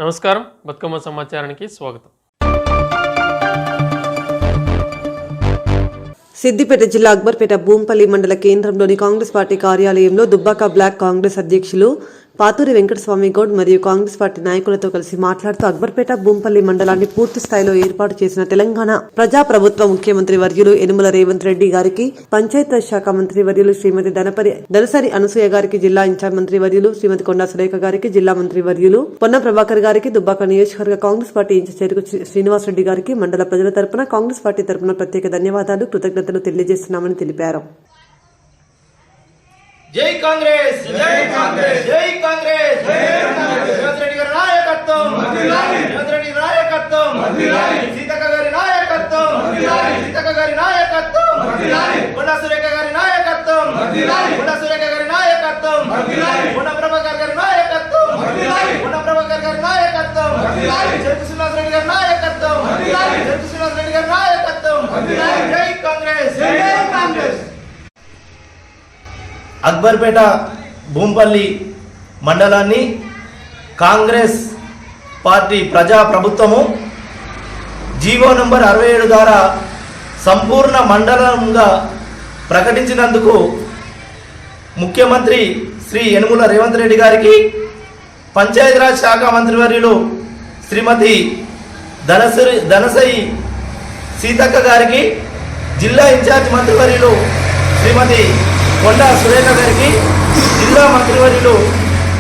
నమస్కారం, బతుకమ్మ సమాచారానికి స్వాగతం. సిద్దిపేట జిల్లా అక్బర్పేట భూంపల్లి మండల కేంద్రంలోని కాంగ్రెస్ పార్టీ కార్యాలయంలో దుబ్బాక బ్లాక్ కాంగ్రెస్ అధ్యక్షులు పాతూరి వెంకటస్వామి గౌడ్ మరియు కాంగ్రెస్ పార్టీ నాయకులతో కలిసి మాట్లాడుతూ అక్బర్పేట భూంపల్లి మండలాన్ని పూర్తి స్థాయిలో ఏర్పాటు చేసిన తెలంగాణ ప్రజాప్రభుత్వ ముఖ్యమంత్రి వర్యులు యనుమల రేవంత్ రెడ్డి గారికి, పంచాయతీరాజ్ శాఖ మంత్రి వర్యులు శ్రీమతి దనసరి అనసూయ గారికి, జిల్లా ఇన్ఛార్జ్ మంత్రి వర్యులు శ్రీమతి కొండా సురేఖ గారికి, జిల్లా మంత్రి వర్యులు పొన్న ప్రభాకర్ గారికి, దుబ్బాక నియోజకవర్గ కాంగ్రెస్ పార్టీ ఇన్ఛార్జ్ చెరుకు శ్రీనివాసరెడ్డి గారికి మండల ప్రజల తరపున కాంగ్రెస్ పార్టీ తరపున ప్రత్యేక ధన్యవాదాలు, కృతజ్ఞతలు తెలియజేస్తున్నామని తెలిపారు. జై కాంగ్రెస్, జై కాంగ్రెస్, జై కాంగ్రెస్, జై కాంగ్రెస్. రేవంత్ రెడ్డి గారి నాయకత్వం వర్ధిల్లాలి, రేవంత్ రెడ్డి నాయకత్వం వర్ధిల్లాలి, సీతక్క గారి నాయకత్వం వర్ధిల్లాలి, సీతక్క గారి నాయకత్వం వర్ధిల్లాలి, కొండా సురేఖ గారి నాయకత్వం వర్ధిల్లాలి, కొండా సురేఖ గారి నాయకత్వం వర్ధిల్లాలి, కొండా ప్రభాకర్ గారి నాయకత్వం వర్ధిల్లాలి, కొండా ప్రభాకర్ గారి నాయకత్వం వర్ధిల్లాలి, చెరుకు శ్రీనివాసరెడ్డి గారి నాయకత్వం వర్ధిల్లాలి, చెరుకు శ్రీనివాసరెడ్డి గారి నాయకత్వం వర్ధిల్లాలి. జై కాంగ్రెస్, జై కాంగ్రెస్. అక్బర్పేట భూంపల్లి మండలాన్ని కాంగ్రెస్ పార్టీ ప్రజా ప్రభుత్వము జీవో నంబర్ 67 ద్వారా సంపూర్ణ మండలంగా ప్రకటించినందుకు ముఖ్యమంత్రి శ్రీ యనుమల రేవంత్ రెడ్డి గారికి, పంచాయతీరాజ్ శాఖ మంత్రివర్యులు శ్రీమతి దనసరి సీతక్క గారికి, జిల్లా ఇన్ఛార్జ్ మంత్రివర్యులు శ్రీమతి కొండా సురేఖ గారికి, జిల్లా మంత్రివర్యులు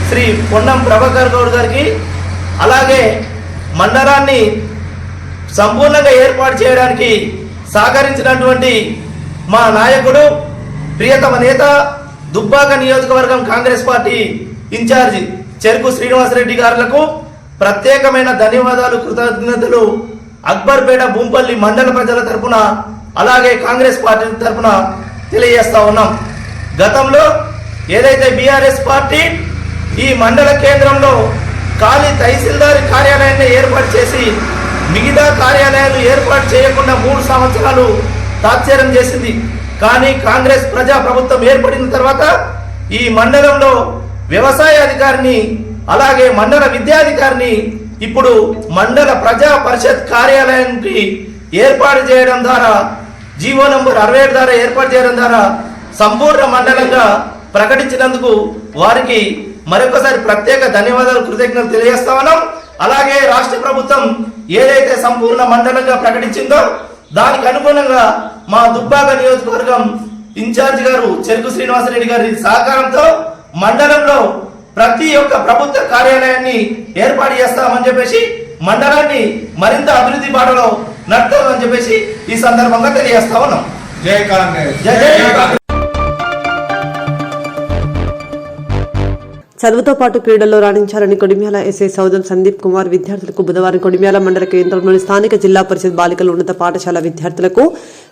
శ్రీ పొన్నం ప్రభాకర్ గౌడ్ గారికి, అలాగే మండలాన్ని సంపూర్ణంగా ఏర్పాటు చేయడానికి సహకరించినటువంటి మా నాయకుడు, ప్రియతమ నేత, దుబ్బాక నియోజకవర్గం కాంగ్రెస్ పార్టీ ఇన్ఛార్జి చెరుకు శ్రీనివాసరెడ్డి గారులకు ప్రత్యేకమైన ధన్యవాదాలు, కృతజ్ఞతలు అక్బర్పేట భూంపల్లి మండల ప్రజల తరపున, అలాగే కాంగ్రెస్ పార్టీ తరపున తెలియజేస్తా ఉన్నాం. గతంలో ఏదైతే బీఆర్ఎస్ పార్టీ ఈ మండల కేంద్రంలో ఖాళీ తహసీల్దార్ కార్యాలయాన్ని ఏర్పాటు చేసి మిగతా కార్యాలయాలు ఏర్పాటు చేయకుండా 3 సంవత్సరాలు తాత్సారం చేసింది. కానీ కాంగ్రెస్ ప్రజా ప్రభుత్వం ఏర్పడిన తర్వాత ఈ మండలంలో వ్యవసాయ అధికారిని, అలాగే మండల విద్యాధికారిని ఇప్పుడు మండల ప్రజా పరిషత్ కార్యాలయానికి ఏర్పాటు చేయడం ద్వారా, జీవో నంబర్ 67 ద్వారా ఏర్పాటు చేయడం ద్వారా సంపూర్ణ మండలంగా ప్రకటించినందుకు వారికి మరొకసారి ప్రత్యేక ధన్యవాదాలు, కృతజ్ఞతలు తెలియజేస్తా ఉన్నాం. అలాగే రాష్ట్ర ప్రభుత్వం ఏదైతే సంపూర్ణ మండలంగా ప్రకటించిందో దానికి అనుగుణంగా మా దుబ్బాక నియోజకవర్గం ఇన్ఛార్జ్ గారు చెరుకు శ్రీనివాసరెడ్డి గారి సహకారంతో మండలంలో ప్రతి ఒక్క ప్రభుత్వ కార్యాలయాన్ని ఏర్పాటు చేస్తామని చెప్పేసి, మండలాన్ని మరింత అభివృద్ధి బాటలో నడుపుతామని చెప్పేసి ఈ సందర్భంగా తెలియజేస్తా ఉన్నాం. జై కాంగ్రెస్, జై కాంగ్రెస్. చదువుతో పాటు క్రీడల్లో రాణించాలని కొడిమ్యాల ఎస్ఐ సౌదం సందీప్ కుమార్ విద్యార్థులకు బుధవారం కొడిమ్యాల మండల కేంద్రంలోని స్థానిక జిల్లా పరిషత్ బాలికల ఉన్నత పాఠశాల విద్యార్థులకు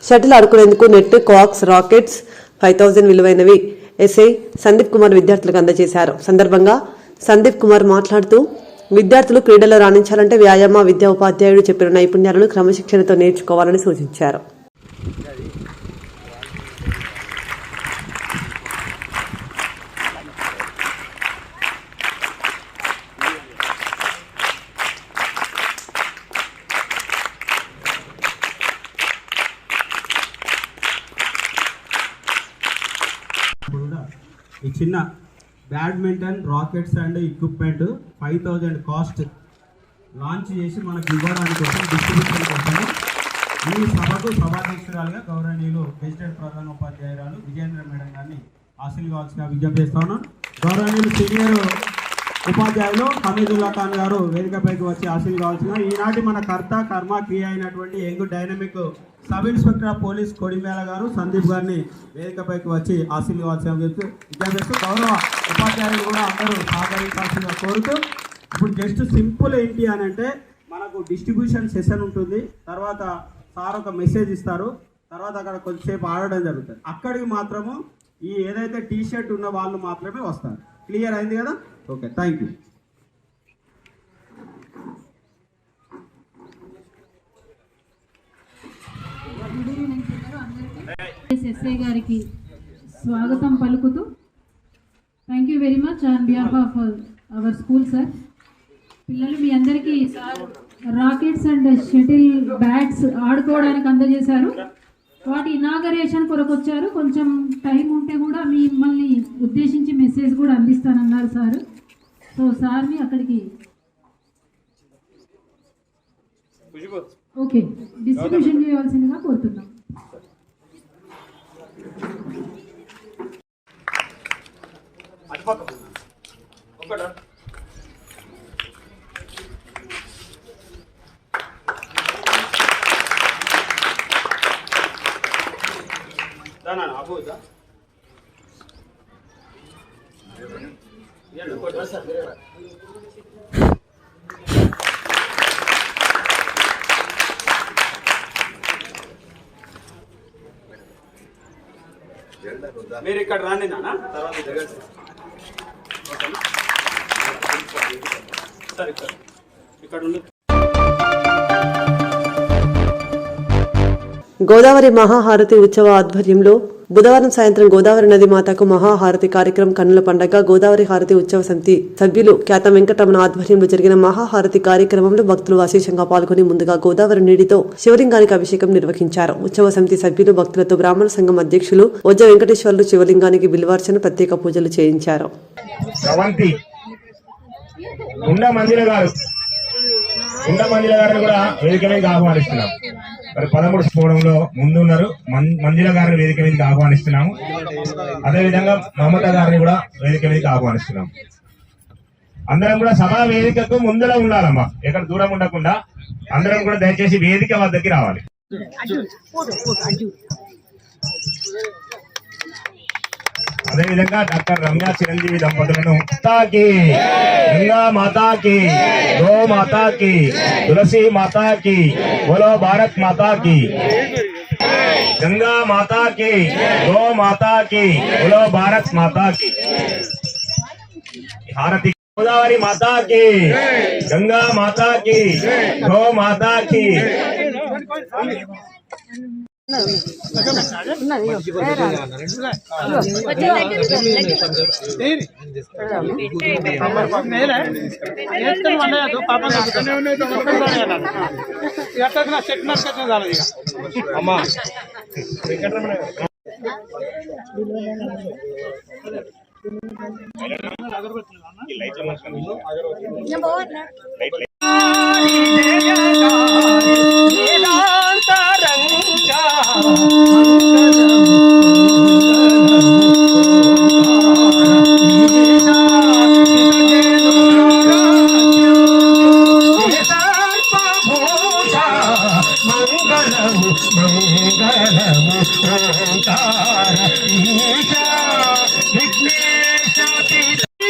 షటిల్ ఆడుకునేందుకు నెట్, కాక్స్, రాకెట్స్ 5000 విలువైనవి ఎస్ఐ సందీప్ కుమార్ విద్యార్థులకు అందజేశారు. సందర్భంగా సందీప్ కుమార్ మాట్లాడుతూ, విద్యార్థులు క్రీడల్లో రాణించాలంటే వ్యాయామ విద్యా ఉపాధ్యాయుడు చెప్పిన నైపుణ్యాలను క్రమశిక్షణతో నేర్చుకోవాలని సూచించారు. ఈ చిన్న badminton, rackets and equipment 5000 cost launch చేసి మనకు ఇవ్వడానికి కోసం, డిస్ట్రిబ్యూషన్ కోసం ఈ సభకు సభాధ్యక్షురాలుగా గౌరవనీయులు గెజిటెడ్ ప్రధాన ఉపాధ్యాయురాలు విజయేంద్ర మేడం గారిని ఆశీర్వాదాల్సిందిగా విజ్ఞప్తి చేస్తా ఉన్నాను. గౌరవనీయులు సీనియర్ ఉపాధ్యాయులు హమీదుల్లా ఖాన్ గారు వేదికపైకి వచ్చి ఆశీర్వాదాల్సిన ఈనాటి మన కర్త కర్మ క్రియ అయినటువంటి young dynamic sub inspector of police Kodimyal garu Sandeep గారిని వేదికపైకి వచ్చి ఆశీర్వాదాల్సిన విజ్ఞప్తిస్తూ గౌరవ ఉపాధ్యాయులు కూడా అందరూ సహకరించాల్సిందిగా కోరుతూ, ఇప్పుడు జస్ట్ సింపుల్ ఏంటి అని అంటే, మనకు డిస్ట్రిబ్యూషన్ సెషన్ ఉంటుంది, తర్వాత సార్ ఒక మెసేజ్ ఇస్తారు, తర్వాత అక్కడ కొద్దిసేపు ఆడడం జరుగుతుంది. అక్కడికి మాత్రము ఈ ఏదైతే టీ షర్ట్ ఉన్న వాళ్ళు మాత్రమే వస్తారు. క్లియర్ అయింది కదా? Okay, thank you. ఎస్ఐ గారికి స్వాగతం పలుకుతూ, thank you very much on behalf of our school sir. పిల్లలు మీ అందరికీ రాకెట్స్ అండ్ షటిల్ బ్యాట్స్ ఆడుకోవడానికి అందజేశారు. వాటి ఇనాగరేషన్ కొరకు వచ్చారు. కొంచెం టైం ఉంటే కూడా మిమ్మల్ని ఉద్దేశించి మెసేజ్ కూడా అందిస్తానన్నారు సార్. సో సార్ని అక్కడికి ఓకే డిస్ట్రిబ్యూషన్ చేయవలసిందిగా కోరుతున్నాం. మీరు ఇక్కడ రాండి నాన్న, తర్వాత సరే ఇక్కడ ఉండు. గోదావరి మహాహారతి ఉత్సవ ఆధ్వర్యంలో బుధవారం సాయంత్రం గోదావరి నది మాతకు మహాహారతి కార్యక్రమం కన్నుల పండగ గోదావరి హారతి ఉత్సవ సమితి సభ్యులు ఖ్యాత వెంకటరమణ ఆధ్వర్యంలో జరిగిన మహాహారతి కార్యక్రమంలో భక్తులు అశేషంగా పాల్గొని ముందుగా గోదావరి నీటితో శివలింగానికి అభిషేకం నిర్వహించారు. ఉత్సవ సమితి సభ్యులు భక్తులతో బ్రాహ్మణ సంఘం అధ్యక్షులు వజ్జ వెంకటేశ్వర్లు శివలింగానికి బిల్వార్చన ప్రత్యేక పూజలు చేయించారు. మంజుల గారిని కూడా వేదిక మీద ఆహ్వానిస్తున్నాం. మరి 13 స్ఫోడంలో ముందున్నారు. మంజుల గారిని వేదిక మీదకి ఆహ్వానిస్తున్నాము. అదేవిధంగా మమత గారిని కూడా వేదిక మీదకి ఆహ్వానిస్తున్నాం. అందరం కూడా సభా వేదికకు ముందులో ఉండాలమ్మా, ఎక్కడ దూరం ఉండకుండా అందరం కూడా దయచేసి వేదిక వద్దకి రావాలి. అదేవిధంగా డాక్టర్ రమ్య చిరంజీవి దంపతులను మాతాకి, గంగా మాతాకి, గో మాతాకి, తులసి మాతాకి, బోలో భారత్ మాతాకి, గంగా మాతాకి, గో మాతాకి, బోలో భారత్ మాతాకి. హారతి గోదావరి మాతాకి, గంగా మాతాకి, గో మాతాకి. అమ్మా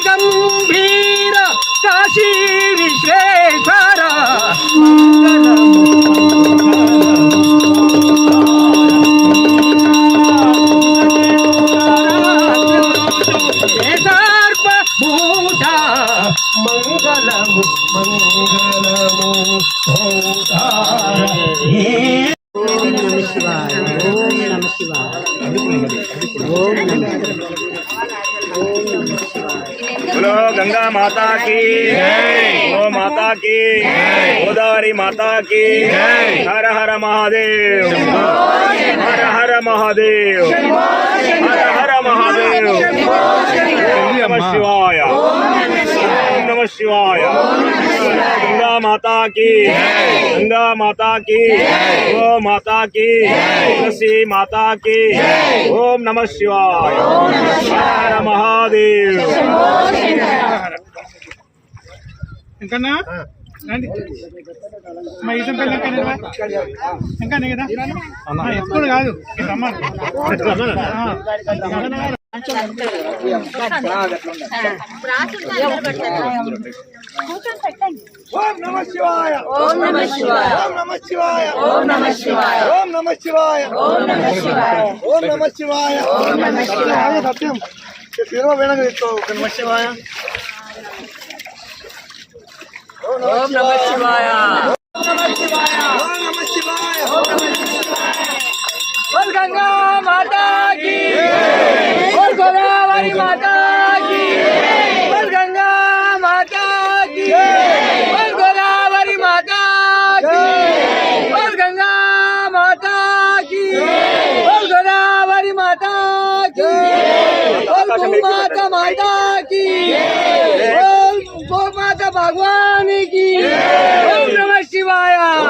గంభీర కాశీ విశ్వేశ్వర సర్వభూత మంగళము మంగళము बोलो गंगा माता की, गो माता की, गोदावरी माता की, हर हर महादेव, हर हर महादेव, हर हर महादेव. ओम नमः शिवाय, ओम नमः शिवाय. गंगा माता की, गंगा माता की, गो माता की, तुलसी माता की. ओम नमः शिवाय, हर हर महादेव. ఇంకన్నా రండి మా ఈసం పిల్ల ఇంకా కదా ఎప్పుడు కాదు ఓం నమ శివాయ, ఓం నమ శివాయ, ఓం నమ శివాయ, ఓం నమ శివాయ, ఓం నమ శివాయ, ఓం నమ శివాయ, ఓం నమ శివాయ, ఓం నమ శివాయ. సత్యం తిరుమ వేణగ నమ శివాయ, ఓం నమ శివాయ, ఓం నమ శివాయ, ఓం నమ శివాయ, ఓం నమ శివాయ. बोल गंगा माता की, बोल गोदावरी माता की, बोल गंगा माता की. गंगा माता की बोल गौ माता भगवान की ओम नमः शिवाय ओम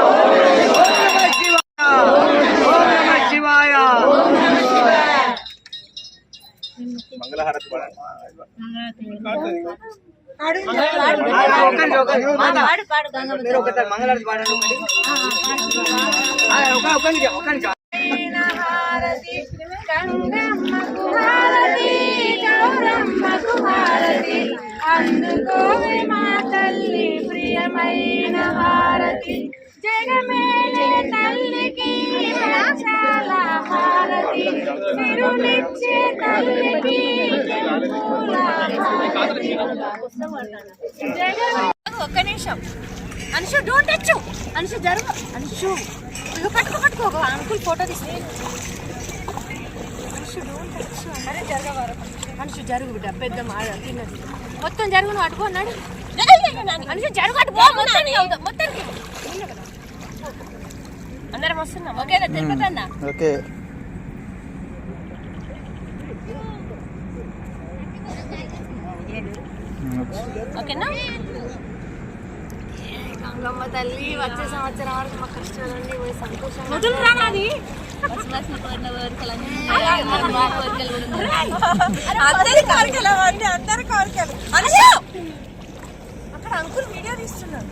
नमः शिवाय ओम नमः शिवाय మంగళహారతి హారతి గంగమ్మకు హారతి గౌరమ్మకు హారతి అందుకోవే మా తల్లి ప్రియమైన హారతి జగమేలే తల్లికి చాలా హారతి తిరునిచ్చే తల్లికి చెంపుల హారతి ఒక్క నిమిషం అనుషు డోంట్ టచ్ అనుషు జరుగు అనుషు ఇగో పట్టుకో అంకుల్ ఫోటో తీస్తే అనుషు డోంట్ టచ్ అరే జరగవారు అనుషు జరుగు బిడ్డ పెద్ద మాడ తిన్నది మొత్తం జరుగు నువ్వు అటుకో అన్నాడు అనుషు జరుగు అటు పో మొత్తం అందరం వస్తున్నాం ఓకేనా తిరుపతి అన్న ఓకే ఓకేనా గంగమ్మ తల్లి వచ్చే సంవత్సరం వరకు మా కష్టాలన్నీ పోయి సంతోషంగా అందరి కోరికలు అక్కడ అంకుల్ వీడియో తీస్తున్నారు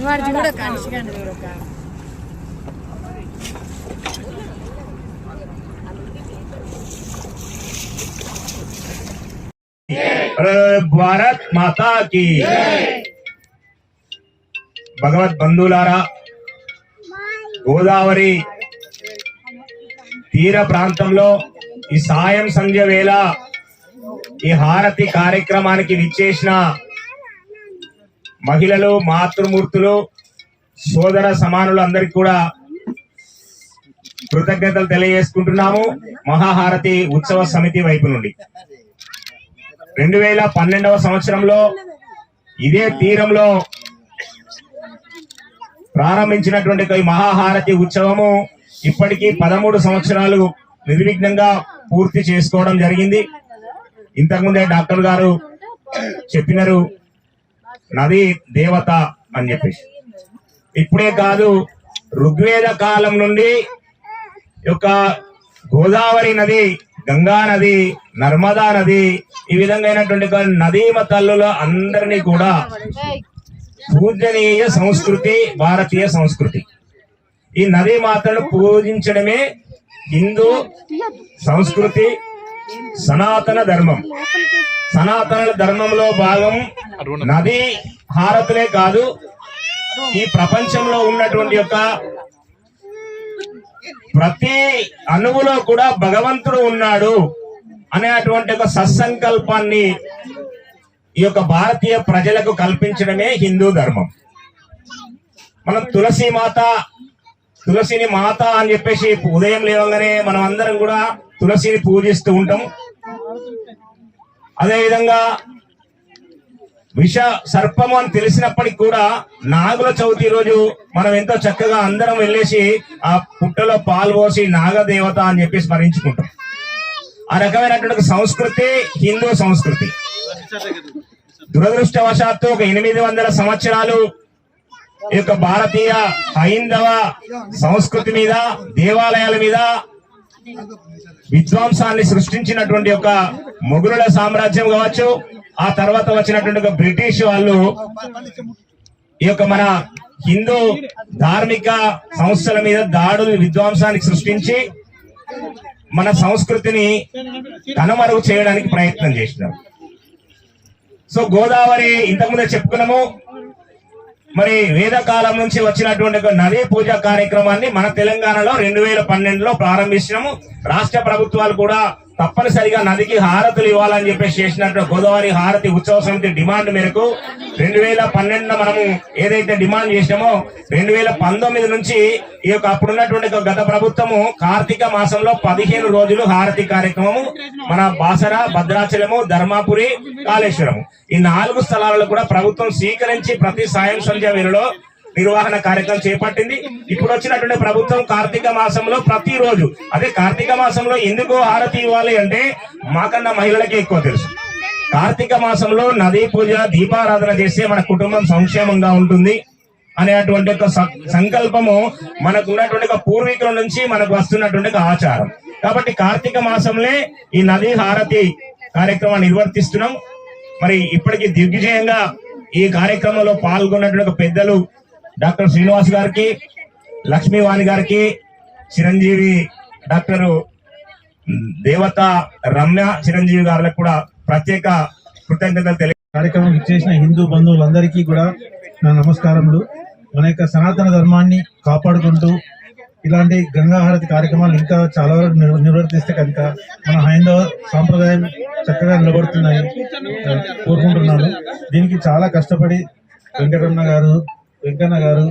వాడు చూడక అనుషికండి చూడక భారత్ మాతా की భగవద్ బంధువులారా, గోదావరి తీర ప్రాంతంలో ఈ సాయం సంధ్య వేళ ఈ హారతి కార్యక్రమానికి విచ్చేసిన మహిళలు, మాతృమూర్తులు, సోదర సమానులు అందరికి కూడా కృతజ్ఞతలు తెలియజేసుకుంటున్నాము. మహాహారతి ఉత్సవ సమితి వైపు నుండి 2012వ సంవత్సరంలో ఇదే తీరంలో ప్రారంభించినటువంటి ఈ మహాహారతి ఉత్సవము ఇప్పటికీ 13 సంవత్సరాలు నిర్విఘ్నంగా పూర్తి చేసుకోవడం జరిగింది. ఇంతకుముందే డాక్టర్ గారు చెప్పినారు నది దేవత అని చెప్పేసి. ఇప్పుడే కాదు, ఋగ్వేద కాలం నుండి యొక్క గోదావరి నది, గంగా నది, నర్మదా నది, ఈ విధంగా నదీమ తల్లుల అందరినీ కూడా పూజనీయ సంస్కృతి భారతీయ సంస్కృతి. ఈ నదీ మాతను పూజించడమే హిందూ సంస్కృతి, సనాతన ధర్మం. సనాతన ధర్మంలో భాగం నదీ హారతులే కాదు, ఈ ప్రపంచంలో ఉన్నటువంటి యొక్క ప్రతి అణువులో కూడా భగవంతుడు ఉన్నాడు అనేటువంటి ఒక సత్సంకల్పాన్ని ఈ యొక్క భారతీయ ప్రజలకు కల్పించడమే హిందూ ధర్మం. మనం తులసిని మాత అని చెప్పేసి ఉదయం లేవగానే మనం అందరం కూడా తులసిని పూజిస్తూ ఉంటాం. అదేవిధంగా విష సర్పము అని తెలిసినప్పటికి కూడా నాగుల చవితి రోజు మనం ఎంతో చక్కగా అందరం వెళ్ళేసి ఆ పుట్టలో పాలు పోసి నాగదేవత అని చెప్పి స్మరించుకుంటాం. ఆ రకమైనటువంటి సంస్కృతి హిందూ సంస్కృతి. దురదృష్టవశాత్తు ఒక 800 సంవత్సరాలు ఈ యొక్క భారతీయ హైందవ సంస్కృతి మీద, దేవాలయాల మీద విధ్వంసాన్ని సృష్టించినటువంటి ఒక మొఘలుల సామ్రాజ్యం కావచ్చు, ఆ తర్వాత వచ్చినటువంటి ఒక బ్రిటిష్ వాళ్ళు ఈ యొక్క మన హిందూ ధార్మిక సంస్థల మీద దాడులు, విధ్వంసానికి సృష్టించి మన సంస్కృతిని కనుమరుగు చేయడానికి ప్రయత్నం చేసినారు. సో గోదావరి ఇంతకుముందే చెప్పుకున్నాము. మరి వేదకాలం నుంచి వచ్చినటువంటి ఒక నదీ పూజ కార్యక్రమాన్ని మన తెలంగాణలో 2012లో ప్రారంభించినాము. రాష్ట్ర ప్రభుత్వాలు కూడా తప్పనిసరిగా నదికి హారతులు ఇవ్వాలని చెప్పేసి చేసినట్టు గోదావరి హారతి ఉత్సవ సమితి డిమాండ్ మేరకు 2012 మనము ఏదైతే డిమాండ్ చేసినామో 2019 నుంచి ఈ యొక్క అప్పుడున్నటువంటి గత ప్రభుత్వము కార్తీక మాసంలో 15 రోజులు హారతి కార్యక్రమము మన బాసర, భద్రాచలము, ధర్మాపురి, కాళేశ్వరము ఈ 4 స్థలాలలో కూడా ప్రభుత్వం స్వీకరించి ప్రతి సాయం సంధ్య వేళలో నిర్వహణ కార్యక్రమం చేపట్టింది. ఇప్పుడు వచ్చినటువంటి ప్రభుత్వం కార్తీక మాసంలో ప్రతిరోజు, అదే కార్తీక మాసంలో ఎందుకు హారతి ఇవ్వాలి అంటే మాకన్నా మహిళలకే ఎక్కువ తెలుసు. కార్తీక మాసంలో నదీ పూజ, దీపారాధన చేస్తే మన కుటుంబం సంక్షేమంగా ఉంటుంది అనేటువంటి ఒక సంకల్పము మనకు ఉన్నటువంటి ఒక పూర్వీకుల నుంచి మనకు వస్తున్నటువంటి ఒక ఆచారం. కాబట్టి కార్తీక మాసంలో ఈ నదీ హారతి కార్యక్రమాన్ని నిర్వర్తిస్తున్నాం. మరి ఇప్పటికీ దిగ్విజయంగా ఈ కార్యక్రమంలో పాల్గొన్నటువంటి పెద్దలు డాక్టర్ శ్రీనివాస్ గారికి, లక్ష్మీవాణి గారికి, చిరంజీవి డాక్టర్ దేవత రమ్య చిరంజీవి గారికి కూడా ప్రత్యేక కృతజ్ఞతలు కార్యక్రమం ఇచ్చేసిన హిందూ బంధువులందరికీ కూడా నా నమస్కారములు. మన యొక్క సనాతన ధర్మాన్ని కాపాడుకుంటూ ఇలాంటి గంగా హారతి కార్యక్రమాలు ఇంకా చాలా వరకు నిర్వర్తిస్తే కనుక మన హైందవ సాంప్రదాయం చక్కగా నిలబడుతుందని కోరుకుంటున్నాను. దీనికి చాలా కష్టపడి వెంకటరమణ గారు, వెంకన్న గారు,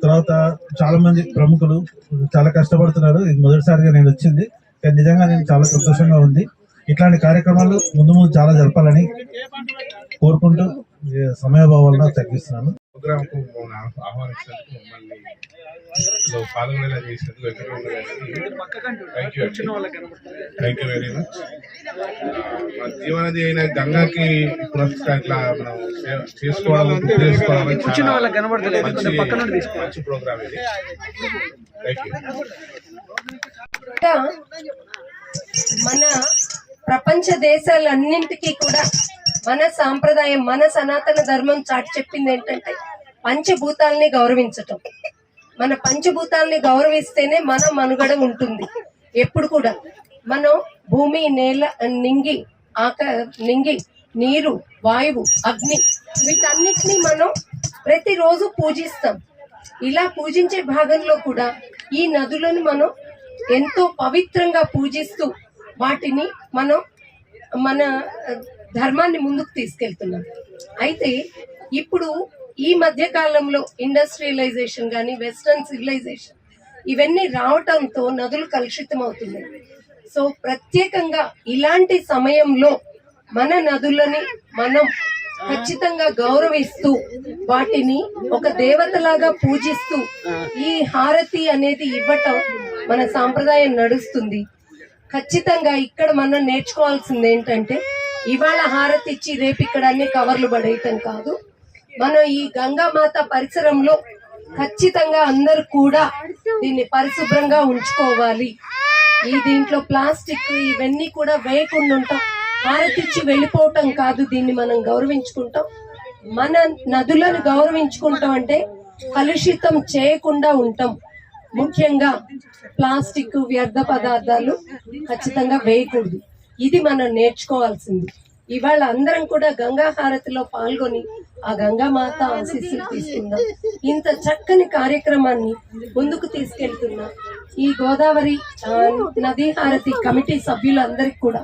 తర్వాత చాలా మంది ప్రముఖులు చాలా కష్టపడుతున్నారు. ఇది మొదటిసారిగా నేను వచ్చింది, కానీ నిజంగా నేను చాలా సంతోషంగా ఉంది. ఇట్లాంటి కార్యక్రమాలు ముందు ముందు చాలా జరపాలని కోరుకుంటూ సమయభావాలను తగ్గిస్తున్నాను. ప్రోగ్రామ్ కు ఆహ్వానించినందుకు మమ్మల్ని పాల్గొనేలా చేసినందుకు థ్యాంక్ యూ వెరీ మచ్. మన జీవనది అయిన గంగాకి పురస్కారం ఇట్లా మనం చేసుకోవడం మంచి ప్రోగ్రామ్ ఇది. మన ప్రపంచ దేశాలన్నింటికీ కూడా మన సాంప్రదాయం, మన సనాతన ధర్మం చాటి చెప్పింది ఏంటంటే పంచభూతాలని గౌరవించటం. మన పంచభూతాలని గౌరవిస్తేనే మన మనుగడ ఉంటుంది. ఎప్పుడు కూడా మనం భూమి, నేల, నింగి, నీరు, వాయువు, అగ్ని వీటన్నిటిని మనం ప్రతిరోజు పూజిస్తాం. ఇలా పూజించే భాగంలో కూడా ఈ నదులను మనం ఎంతో పవిత్రంగా పూజిస్తూ వాటిని మనం మన ధర్మాన్ని ముందుకు తీసుకెళ్తున్నాం. అయితే ఇప్పుడు ఈ మధ్య కాలంలో ఇండస్ట్రియలైజేషన్ కానీ, వెస్టర్న్ సివిలైజేషన్ ఇవన్నీ రావటంతో నదులు కలుషితం అవుతున్నాయి. సో ప్రత్యేకంగా ఇలాంటి సమయంలో మన నదులని మనం ఖచ్చితంగా గౌరవిస్తూ వాటిని ఒక దేవతలాగా పూజిస్తూ ఈ హారతి అనేది ఇవ్వటం మన సాంప్రదాయం నడుస్తుంది. ఖచ్చితంగా ఇక్కడ మనం నేర్చుకోవాల్సింది ఏంటంటే ఇవాళ హారతి ఇచ్చి రేపు ఇక్కడ అన్ని కవర్లు పడేయటం కాదు. మనం ఈ గంగామాత పరిసరంలో ఖచ్చితంగా అందరూ కూడా దీన్ని పరిశుభ్రంగా ఉంచుకోవాలి. దీంట్లో ప్లాస్టిక్ ఇవన్నీ కూడా వేయకుండా ఉంటాం. హారతి ఇచ్చి వెళ్ళిపోవటం కాదు, దీన్ని మనం గౌరవించుకుంటాం. మన నదులను గౌరవించుకుంటాం అంటే కలుషితం చేయకుండా ఉంటాం. ముఖ్యంగా ప్లాస్టిక్, వ్యర్థ పదార్థాలు ఖచ్చితంగా వేయకూడదు. ఇది మనం నేర్చుకోవాల్సింది. ఇవాళ అందరం కూడా గంగా హారతిలో పాల్గొని ఆ గంగామాత ఆశీస్సులు తీసుకుందాం. ఇంత చక్కని కార్యక్రమాన్ని ముందుకు తీసుకెళ్తున్నా ఈ గోదావరి నదీ హారతి కమిటీ సభ్యులందరికీ కూడా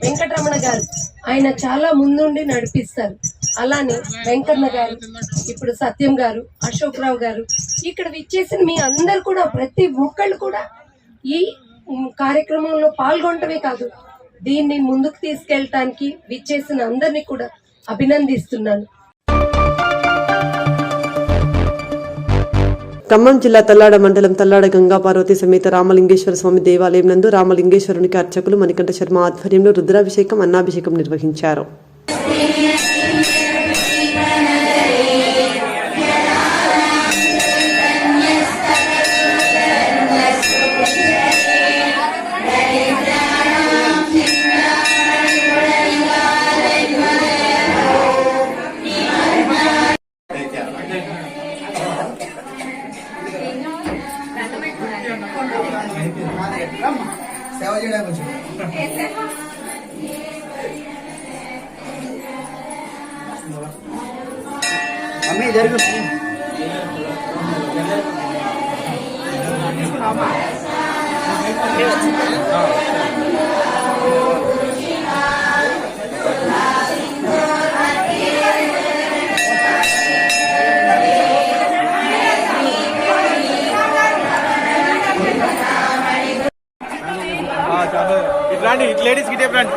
వెంకటరమణ గారు, ఆయన చాలా ముందుండి నడిపిస్తారు. అలానే వెంకన్న గారు, ఇప్పుడు సత్యం గారు, అశోక్ రావు గారు, ఇక్కడ విచ్చేసిన మీ అందరు కూడా ప్రతి ఒక్కళ్ళు కూడా ఈ కార్యక్రమంలో పాల్గొనటమే కాదు, దీన్ని ముందుకు తీసుకెళ్ళటానికి విచ్చేసిన అందరినీ కూడా అభినందిస్తున్నాను. ఖమ్మం జిల్లా తల్లాడ మండలం తల్లాడ గంగా పార్వతి సమేత రామలింగేశ్వర స్వామి దేవాలయం నందు రామలింగేశ్వరునికి అర్చకులు మణికంఠ శర్మ ఆధ్వర్యంలో రుద్రాభిషేకం, అన్నాభిషేకం నిర్వహించారు. సేవ చేయడానికి వచ్చి అమ్మే జరుగు లేడీస్ గిటే ఫ్రెండ్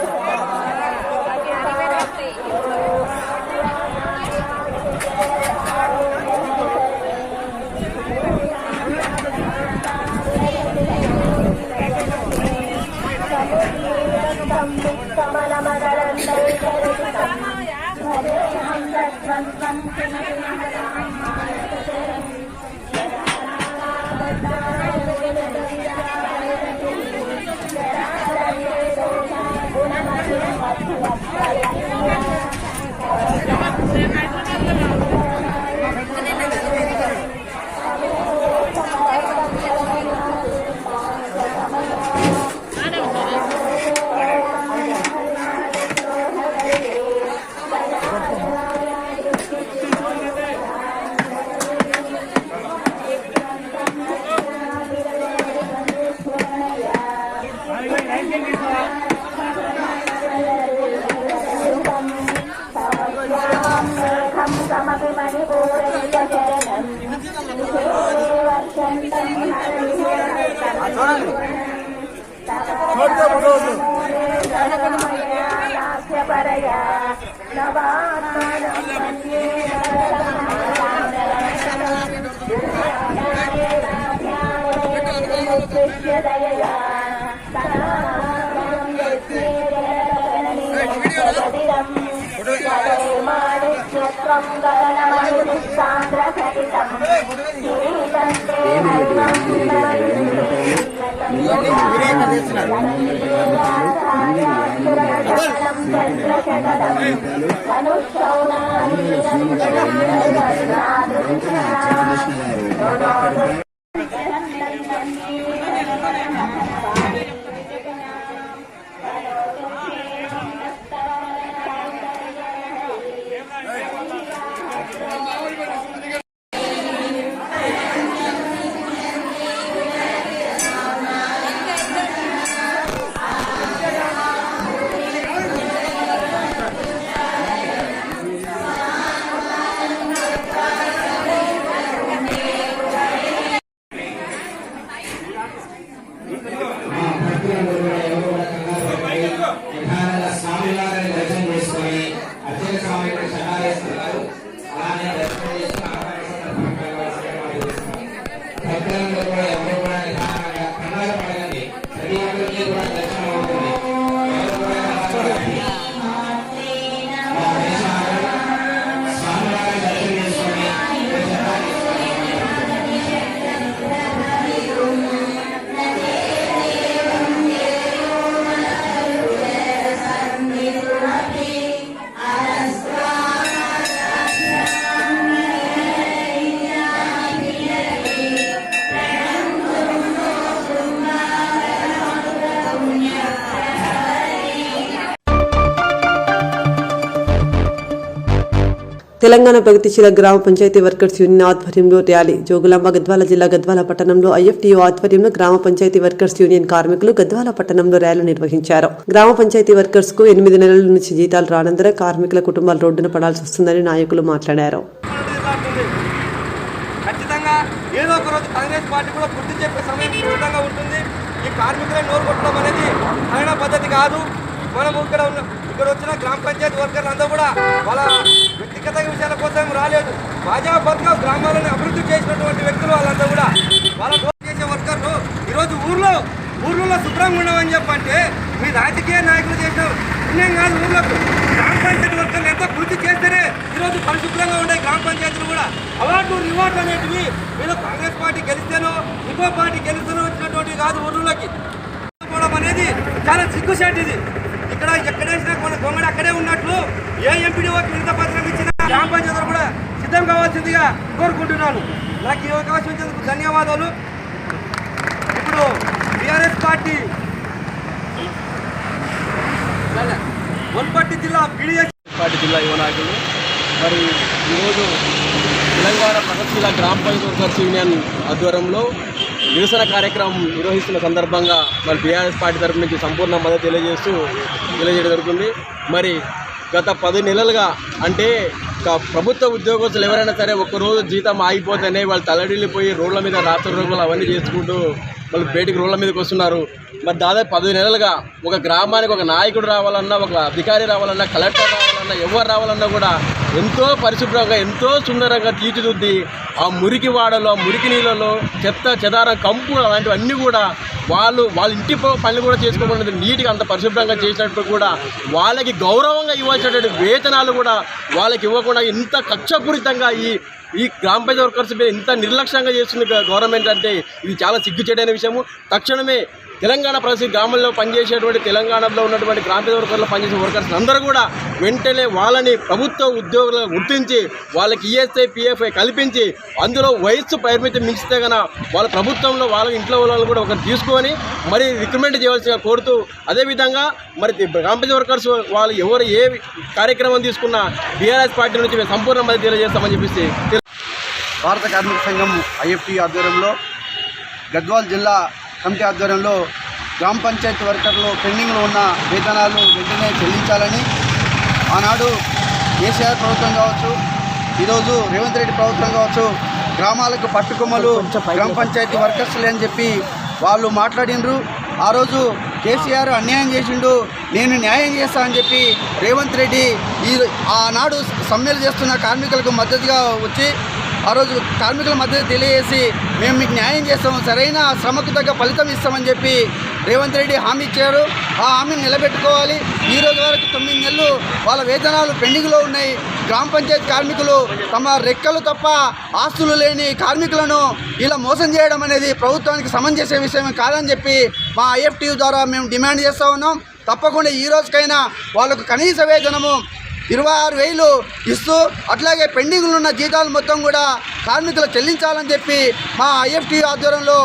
తెలంగాణ ప్రగతిశీల గ్రామ పంచాయతీ వర్కర్స్ యూనియన్ ఆధ్వర్యంలో ర్యాలీ జోగులాంబ గద్వాల జిల్లా గద్వాల పట్టణంలో ఐఎఫ్టీయూ ఆధ్వర్యంలో గ్రామ పంచాయతీ వర్కర్స్ యూనియన్ కార్మికులు గద్వాల పట్టణంలో ర్యాలీ నిర్వహించారు. గ్రామ పంచాయతీ వర్కర్స్ కు 8 నెలల నుంచి జీతాలు రానందున కార్మికుల కుటుంబాలు రోడ్డున పడాల్సి వస్తుందని నాయకులు మాట్లాడారు. ఖచ్చితంగా ఏదో ఒక రోజు కాంగ్రెస్ పార్టీ కూడా గుర్తు చెప్పే సమయం ఖచ్చితంగా ఉంటుంది. ఈ కార్మికులను నోరు కొట్టడం అనేది సరైన పద్ధతి కాదు. మనము ఇక్కడ వచ్చిన గ్రామ పంచాయతీ వర్కర్లు అందరూ కూడా వాళ్ళ వ్యక్తిగత విషయాల కోసం రాలేదు. భాజపా గ్రామాలను అభివృద్ధి చేసినటువంటి వ్యక్తులు వాళ్ళంతా కూడా వాళ్ళ చేసే వర్కర్లు ఈరోజు ఊర్లో శుభ్రంగా ఉండమని చెప్పంటే మీ రాజకీయ నాయకులు చేసిన పుణ్యం కాదు. ఊర్లకు గ్రామ పంచాయతీ వర్కర్లు ఎంతో కృషి చేస్తేనే ఈరోజు పరిశుభ్రంగా ఉండే గ్రామ పంచాయతీలు కూడా అవార్డు రివార్డు అనేటివి మీరు కాంగ్రెస్ పార్టీ గెలిస్తేనో ఇంకో పార్టీ గెలిస్తేనో వచ్చినటువంటి కాదు. ఊర్లకి అనేది చాలా సిగ్గుసేటు. ఇది ఇక్కడ ఎక్కడేసినా గొంగడి అక్కడే ఉన్నట్లు ఏ ఎంపీడీఓకి వినతి పత్రం ఇచ్చినా గ్రామ పంచాయతీలు కూడా సిద్ధం కావాల్సిందిగా కోరుకుంటున్నాను. నాకు ఈ అవకాశం ఇచ్చేందుకు ధన్యవాదాలు. ఇప్పుడు టీఆర్ఎస్ పార్టీ వనపర్తి జిల్లా బీడీఎస్ పార్టీ జిల్లా యువ నాయకులు మరి ఈరోజు తెలంగాణ ప్రగతిశీల గ్రామ పంచాయతీ వర్కర్స్ యూనియన్ ఆధ్వర్యంలో నిరసన కార్యక్రమం నిర్వహిస్తున్న సందర్భంగా మరి టీఆర్ఎస్ పార్టీ తరఫు నుంచి సంపూర్ణ మద్దతు తెలియజేయడం జరుగుతుంది. మరి గత 10 నెలలుగా అంటే ప్రభుత్వ ఉద్యోగస్తులు ఎవరైనా సరే ఒక్కరోజు జీతం ఆగిపోతేనే వాళ్ళు తలడిల్లిపోయి రోడ్ల మీద రాత్రి రోజులు అవన్నీ చేసుకుంటూ వాళ్ళు బయటికి రోడ్ల మీదకి వస్తున్నారు. మరి దాదాపు 10 నెలలుగా ఒక గ్రామానికి ఒక నాయకుడు రావాలన్నా, ఒక అధికారి రావాలన్నా, కలెక్టర్ రావాలన్నా, ఎవరు రావాలన్నా కూడా ఎంతో పరిశుభ్రంగా, ఎంతో సుందరంగా తీర్చిదిద్ది ఆ మురికి వాడలో, ఆ మురికి నీళ్ళలో, చెత్త చెదారం, కంపు అలాంటివన్నీ కూడా వాళ్ళ ఇంటి పనులు కూడా చేసుకోకుండా నీట్గా అంత పరిశుభ్రంగా చేసినట్టు కూడా వాళ్ళకి గౌరవంగా ఇవ్వాల్సినటువంటి వేతనాలు కూడా వాళ్ళకి ఇవ్వకుండా ఇంత కక్షపూరితంగా ఈ గ్రామ పంచాయతీ వర్కర్స్ మీద ఇంత నిర్లక్ష్యంగా చేస్తుంది గవర్నమెంట్ అంటే ఇది చాలా సిగ్గుచేటైన విషయము. తక్షణమే తెలంగాణ ప్రతి గ్రామంలో పనిచేసేటువంటి తెలంగాణలో ఉన్నటువంటి గ్రామ పంచాయతీ వర్కర్లో పనిచేసే వర్కర్స్ అందరూ కూడా వెంటనే వాళ్ళని ప్రభుత్వ ఉద్యోగులను గుర్తించి వాళ్ళకి ఈఎస్ఐ పిఎఫ్ఐ కల్పించి అందులో వయస్సు పరిమితి మించితే కన్నా వాళ్ళ ప్రభుత్వంలో వాళ్ళ ఇంట్లో వాళ్ళని కూడా ఒకరు తీసుకొని మరి రిక్రూట్మెంట్ చేయాల్సిగా కోరుతూ, అదేవిధంగా మరి గ్రామ పంచాయతీ వర్కర్స్ వాళ్ళు ఎవరు ఏ కార్యక్రమం తీసుకున్నా బీఆర్ఎస్ పార్టీ నుంచి మేము సంపూర్ణ మద్దతు తెలియజేస్తామని చెప్పేసి భారత కార్మిక సంఘం ఐఎఫ్టీ ఆధ్వర్యంలో గద్వాల్ జిల్లా కమిటీ ఆధ్వర్యంలో గ్రామ పంచాయతీ వర్కర్లు పెండింగ్లో ఉన్న వేతనాలు వెంటనే చెల్లించాలని ఆనాడు కేసీఆర్ ప్రభుత్వం కావచ్చు, ఈరోజు రేవంత్ రెడ్డి ప్రభుత్వం కావచ్చు, గ్రామాలకు పట్టుకొమ్మలు గ్రామ పంచాయతీ వర్కర్స్లే అని చెప్పి వాళ్ళు మాట్లాడినరు. ఆ రోజు కేసీఆర్ అన్యాయం చేసిండు, నేను న్యాయం చేస్తా అని చెప్పి రేవంత్ రెడ్డి ఆనాడు సమ్మెలు చేస్తున్న కార్మికులకు మద్దతుగా వచ్చి ఆ రోజు కార్మికుల మద్దతు తెలియజేసి మేము మీకు న్యాయం చేస్తాము, సరైన శ్రమకు తగ్గ ఫలితం ఇస్తామని చెప్పి రేవంత్ రెడ్డి హామీ ఇచ్చారు. ఆ హామీని నిలబెట్టుకోవాలి. ఈ రోజు వరకు 9 నెలలు వాళ్ళ వేతనాలు పెండింగ్లో ఉన్నాయి. గ్రామ పంచాయతీ కార్మికులు తమ రెక్కలు తప్ప ఆస్తులు లేని కార్మికులను ఇలా మోసం చేయడం అనేది ప్రభుత్వానికి సమంజస విషయం కాదని చెప్పి మా ఐఎఫ్టీ ద్వారా మేము డిమాండ్ చేస్తూ ఉన్నాం. తప్పకుండా ఈ రోజుకైనా వాళ్ళకు కనీస వేతనము 26,000 ఇస్తూ అట్లాగే పెండింగ్లు ఉన్న జీతాలు మొత్తం కూడా కార్మికులు చెల్లించాలని చెప్పి మా ఐఎఫ్టీ ఆధ్వర్యంలో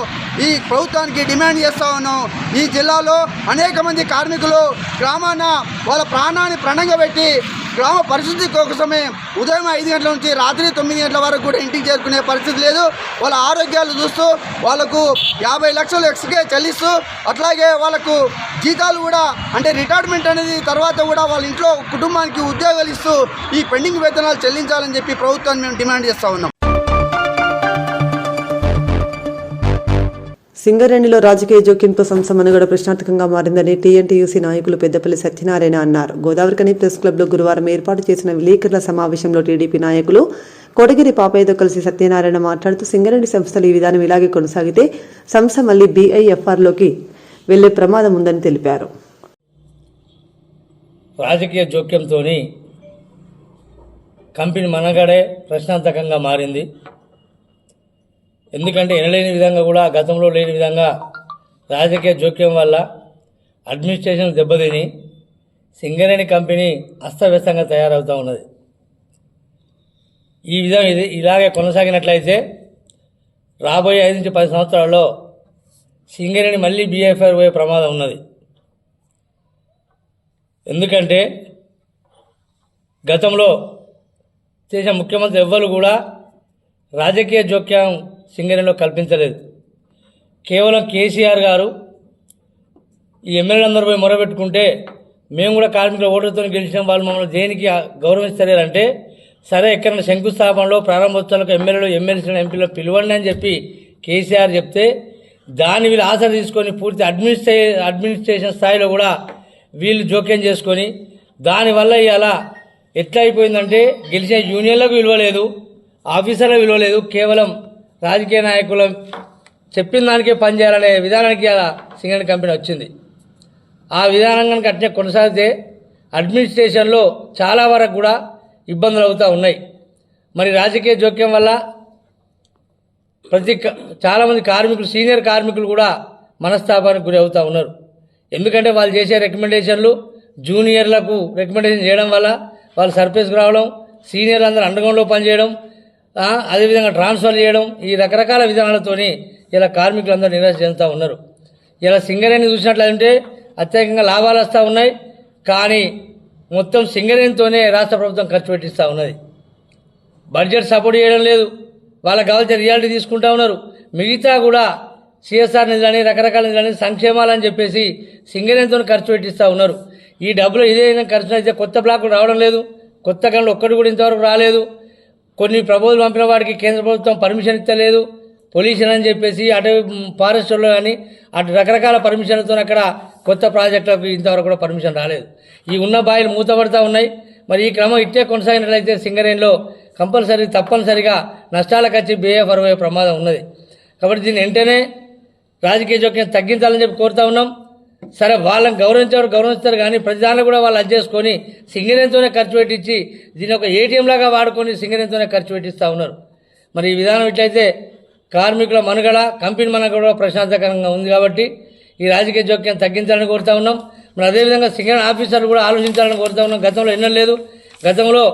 ఈ ప్రభుత్వానికి డిమాండ్ చేస్తూ ఉన్నాం. ఈ జిల్లాలో అనేక మంది కార్మికులు గ్రామాన వాళ్ళ ప్రాణాన్ని ప్రణంగా పెట్టి గ్రామ పరిస్థితి కోసమే ఉదయం 5 గంటల నుంచి రాత్రి 9 గంటల వరకు కూడా ఇంటికి చేరుకునే పరిస్థితి లేదు. వాళ్ళ ఆరోగ్యాలు చూస్తూ వాళ్ళకు 50 లక్షలు ఎక్స్కే చెల్లిస్తూ అట్లాగే వాళ్ళకు జీతాలు కూడా అంటే రిటైర్మెంట్ అనేది తర్వాత కూడా వాళ్ళ ఇంట్లో కుటుంబానికి ఉద్యోగాలు ఇస్తూ ఈ పెండింగ్ వేతనాలు చెల్లించాలని చెప్పి ప్రభుత్వాన్ని మేము డిమాండ్ చేస్తూ ఉన్నాం. సింగరేణిలో రాజకీయ జోక్యంతో సంస్థ మనుగడ ప్రశ్నార్థకంగా మారిందని టీఎన్టీయూసీ నాయకులు పెద్దపల్లి సత్యనారాయణ అన్నారు. గోదావరికని ప్రెస్ క్లబ్లో గురువారం ఏర్పాటు చేసిన విలేకరుల సమావేశంలో టీడీపీ నాయకులు కోటగిరి పాపయ్యతో కలిసి సత్యనారాయణ మాట్లాడుతూ సింగరేణి సంస్థలు ఈ విధానం ఇలాగే కొనసాగితే సంస్థ మళ్లీ బీఐఎఫ్ఆర్లోకి వెళ్లే ప్రమాదం ఉందని తెలిపారు. రాజకీయ జోక్యంతో కంపెనీ మనుగడే ప్రశ్నార్థకంగా మారింది. ఎందుకంటే ఎనలేని విధంగా కూడా గతంలో లేని విధంగా రాజకీయ జోక్యం వల్ల అడ్మినిస్ట్రేషన్ దెబ్బతిని సింగరేణి కంపెనీ అస్తవ్యస్తంగా తయారవుతూ ఉన్నది. ఈ విధంగా ఇలాగే కొనసాగినట్లయితే రాబోయే 5 నుంచి 10 సంవత్సరాల్లో సింగరేణి మళ్ళీ బీఎఫ్ఆర్ పోయే ప్రమాదం ఉన్నది. ఎందుకంటే గతంలో చేసిన ముఖ్యమంత్రి ఎవ్వరు కూడా రాజకీయ జోక్యం సింగరేణిలో కల్పించలేదు. కేవలం కేసీఆర్ గారు ఈ ఎమ్మెల్యేలందరూ పోయి మొరబెట్టుకుంటే మేము కూడా కార్మికుల ఓటర్తో గెలిచిన వాళ్ళు మమ్మల్ని దేనికి గౌరవిస్తలేరంటే సరే ఎక్కడైనా శంకుస్థాపనలో ప్రారంభోత్సవాలకు ఎమ్మెల్యేలను ఎంపీలను పిలవండి అని చెప్పి కేసీఆర్ చెప్తే దాన్ని వీళ్ళు ఆసరా తీసుకొని పూర్తి అడ్మినిస్ట్రేషన్ స్థాయిలో కూడా వీళ్ళు జోక్యం చేసుకొని దానివల్ల ఇలా ఎట్లా అయిపోయిందంటే గెలిచిన యూనియన్లకు విలువ లేదు, ఆఫీసర్లకు విలువ లేదు, కేవలం రాజకీయ నాయకులు చెప్పిన దానికే పనిచేయాలనే విధానానికి అలా సింగరేణి కంపెనీ వచ్చింది. ఆ విధానం కనుక అట్నే కొనసాగితే అడ్మినిస్ట్రేషన్లో చాలా వరకు కూడా ఇబ్బందులు అవుతూ ఉన్నాయి. మరి రాజకీయ జోక్యం వల్ల చాలామంది కార్మికులు సీనియర్ కార్మికులు కూడా మనస్తాపానికి గురి అవుతూ ఉన్నారు. ఎందుకంటే వాళ్ళు చేసే రికమెండేషన్లు జూనియర్లకు రికమెండేషన్ చేయడం వల్ల వాళ్ళు సర్ఫేస్కి రావడం, సీనియర్లు అందరూ అండర్గ్రౌండ్లో పనిచేయడం, అదేవిధంగా ట్రాన్స్ఫర్ చేయడం, ఈ రకరకాల విధానాలతోని ఇలా కార్మికులందరూ నిరాశ చెందుతూ ఉన్నారు. ఇలా సింగరేణి చూసినట్లయితే అత్యధికంగా లాభాలు వస్తూ ఉన్నాయి, కానీ మొత్తం సింగరేణితోనే రాష్ట్ర ప్రభుత్వం ఖర్చు పెట్టిస్తూ ఉన్నది. బడ్జెట్ సపోర్ట్ చేయడం లేదు, వాళ్ళకి కావాల్సిన రియాలిటీ తీసుకుంటా ఉన్నారు. మిగతా కూడా సిఎస్ఆర్ నిధులని రకరకాల నిధులని సంక్షేమాలని చెప్పేసి సింగరేణితో ఖర్చు పెట్టిస్తూ ఉన్నారు. ఈ డబ్బులు ఇదేనా ఖర్చు అయితే కొత్త బ్లాకులు రావడం లేదు, కొత్త గనులు ఒక్కటి కూడా ఇంతవరకు రాలేదు. కొన్ని ప్రపోజల్ పంపిన వాడికి కేంద్ర ప్రభుత్వం పర్మిషన్ ఇస్తలేదు. పొల్యూషన్ అని చెప్పేసి అటు ఫారెస్ట్లో కానీ అటు రకరకాల పర్మిషన్లతో అక్కడ కొత్త ప్రాజెక్టులకు ఇంతవరకు కూడా పర్మిషన్ రాలేదు. ఈ ఉన్న బాయిలు మూతపడుతూ ఉన్నాయి. మరి ఈ క్రమం ఇట్టే కొనసాగినట్లయితే సింగరేణిలో తప్పనిసరిగా నష్టాలకు వచ్చి బేఎఫర్ అయ్యే ప్రమాదం ఉన్నది. కాబట్టి దీన్ని వెంటనే రాజకీయ జోక్యం తగ్గించాలని చెప్పి కోరుతా ఉన్నాం. సరే, వాళ్ళని గౌరవిస్తారు కానీ ప్రతిదాన్ని కూడా వాళ్ళు చేసుకొని సింగరేణితోనే ఖర్చు పెట్టించి దీన్ని ఒక ఏటీఎం లాగా వాడుకొని సింగరేణితోనే ఖర్చు పెట్టిస్తూ ఉన్నారు. మరి ఈ విధానం ఇట్లయితే కార్మికుల మనుగడ, కంపెనీ మనుగడ కూడా ప్రశాంతకరంగా ఉంది. కాబట్టి ఈ రాజకీయ జోక్యం తగ్గించాలని కోరుతా ఉన్నాం. మరి అదేవిధంగా సింగరేణి ఆఫీసర్లు కూడా ఆలోచించాలని కోరుతా ఉన్నాం. గతంలో ఎన్నో లేదు. గతంలో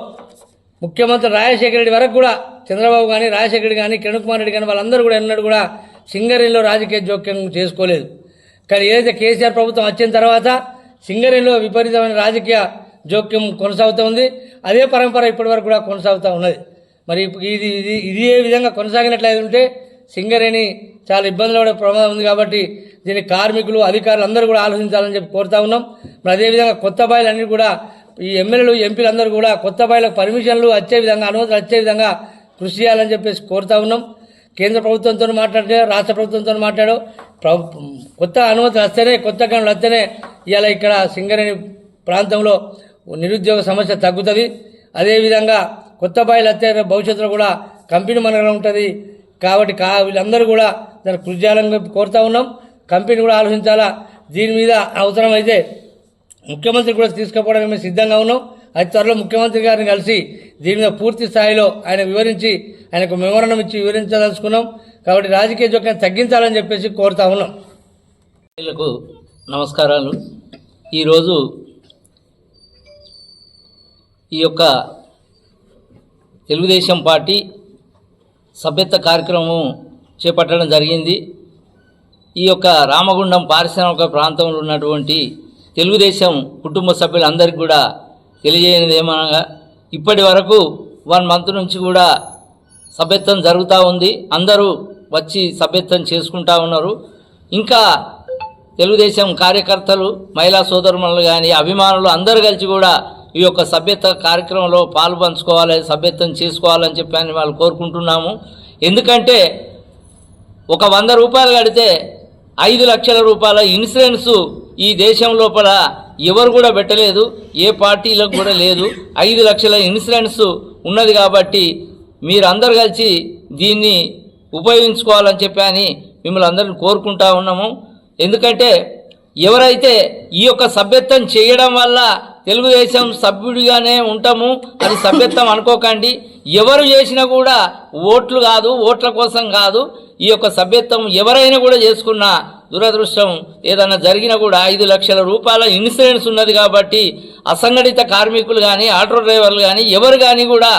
ముఖ్యమంత్రి రాజశేఖర రెడ్డి వరకు కూడా చంద్రబాబు కానీ, రాజశేఖర రెడ్డి కానీ, కిరణ్ కుమార్ రెడ్డి కానీ వాళ్ళందరూ కూడా ఎన్నడూ కూడా సింగరేణిలో రాజకీయ జోక్యం చేసుకోలేదు. కానీ ఏదైతే కేసీఆర్ ప్రభుత్వం వచ్చిన తర్వాత సింగరేణిలో విపరీతమైన రాజకీయ జోక్యం కొనసాగుతూ ఉంది. అదే పరంపర ఇప్పటి వరకు కూడా కొనసాగుతూ ఉన్నది. మరి ఇదే విధంగా కొనసాగినట్లయితే సింగరేణి చాలా ఇబ్బందులు పడే ప్రమాదం ఉంది. కాబట్టి దీన్ని కార్మికులు, అధికారులు అందరూ కూడా ఆలోచించాలని చెప్పి కోరుతా ఉన్నాం. మరి అదేవిధంగా కొత్త బాయిలు అన్ని కూడా ఈ ఎమ్మెల్యేలు, ఎంపీలు అందరూ కూడా కొత్త బాయిలకు పర్మిషన్లు వచ్చే విధంగా, అనుమతులు వచ్చే విధంగా కృషి చేయాలని చెప్పేసి కోరుతా ఉన్నాం. కేంద్ర ప్రభుత్వంతో మాట్లాడితే, రాష్ట్ర ప్రభుత్వంతో మాట్లాడో, కొత్త అనుమతులు వస్తేనే, కొత్త గనులు వస్తేనే ఇవాళ ఇక్కడ సింగరేణి ప్రాంతంలో నిరుద్యోగ సమస్య తగ్గుతుంది. అదేవిధంగా కొత్త బాయిలు వస్తే భవిష్యత్తులో కూడా కంపెనీ మనలో ఉంటుంది. కాబట్టి వీళ్ళందరూ కూడా దాన్ని కృషి చేయాలని కోరుతా ఉన్నాం. కంపెనీ కూడా ఆలోచించాలా. దీని మీద అవసరమైతే ముఖ్యమంత్రి కూడా తీసుకుపోవడానికి మేము సిద్ధంగా ఉన్నాం. అతి త్వరలో ముఖ్యమంత్రి గారిని కలిసి దీని మీద పూర్తి స్థాయిలో ఆయన వివరించి, ఆయనకు మెమోరాండం ఇచ్చి వివరించదలుచుకున్నాం. కాబట్టి రాజకీయ జోక్యం తగ్గించాలని చెప్పేసి కోరుతా ఉన్నాం. నమస్కారాలు. ఈరోజు ఈ యొక్క తెలుగుదేశం పార్టీ సభ్యత్వ కార్యక్రమం చేపట్టడం జరిగింది. ఈ యొక్క రామగుండం పారిశ్రామిక ప్రాంతంలో ఉన్నటువంటి తెలుగుదేశం కుటుంబ సభ్యులందరికీ కూడా తెలియజేయనిది ఏమనగా, ఇప్పటి వరకు 1 మంత్ నుంచి కూడా సభ్యత్వం జరుగుతూ ఉంది. అందరూ వచ్చి సభ్యత్వం చేసుకుంటా ఉన్నారు. ఇంకా తెలుగుదేశం కార్యకర్తలు, మహిళా సోదరులు కానీ, అభిమానులు అందరూ కలిసి కూడా ఈ యొక్క సభ్యత్వ కార్యక్రమంలో పాలు పంచుకోవాలి, సభ్యత్వం చేసుకోవాలని చెప్పి అని వాళ్ళు కోరుకుంటున్నాము. ఎందుకంటే ఒక 100 రూపాయలు కడితే 5 లక్షల రూపాయల ఇన్సూరెన్స్ ఈ దేశం లోపల ఎవరు కూడా పెట్టలేదు, ఏ పార్టీలకు కూడా లేదు. 5 లక్షల ఇన్సూరెన్స్ ఉన్నది. కాబట్టి మీరందరూ కలిసి దీన్ని ఉపయోగించుకోవాలని చెప్పి అని మిమ్మల్ని అందరిని కోరుకుంటా ఉన్నాము. ఎందుకంటే ఎవరైతే ఈ యొక్క సభ్యత్వం చేయడం వల్ల తెలుగుదేశం సభ్యుడిగానే ఉంటాము, అది సభ్యత్వం అనుకోకండి. ఎవరు చేసినా కూడా ఓట్లు కాదు, ఓట్ల కోసం కాదు. ఈ యొక్క సభ్యత్వం ఎవరైనా కూడా చేసుకున్నా దురదృష్టం ఏదైనా జరిగినా కూడా 5 లక్షల రూపాయల ఇన్సూరెన్స్ ఉన్నది. కాబట్టి అసంఘటిత కార్మికులు కానీ, ఆటో డ్రైవర్లు కానీ, ఎవరు కానీ కూడా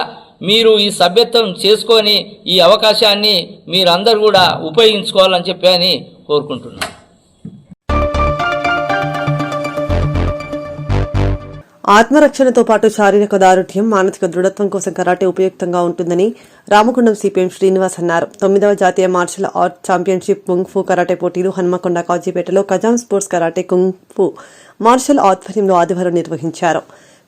మీరు ఈ సభ్యత్వం చేసుకొని ఈ అవకాశాన్ని మీరందరూ కూడా ఉపయోగించుకోవాలని చెప్పి అని కోరుకుంటున్నాను. ఆత్మరక్షణతో పాటు శారీరక దారుఢ్యం, మానసిక దృఢత్వం కోసం కరాటే ఉపయుక్తంగా ఉంటుందని రామగుండం సిపిఎం శ్రీనివాస్ అన్నారు. 9వ జాతీయ martial art championship kung fu karate పోటీలు హన్మకొండ కాజీపేటలో Kazan sports karate kung fu martial ఆధ్వర్యంలో ఆదివారం నిర్వహించారు.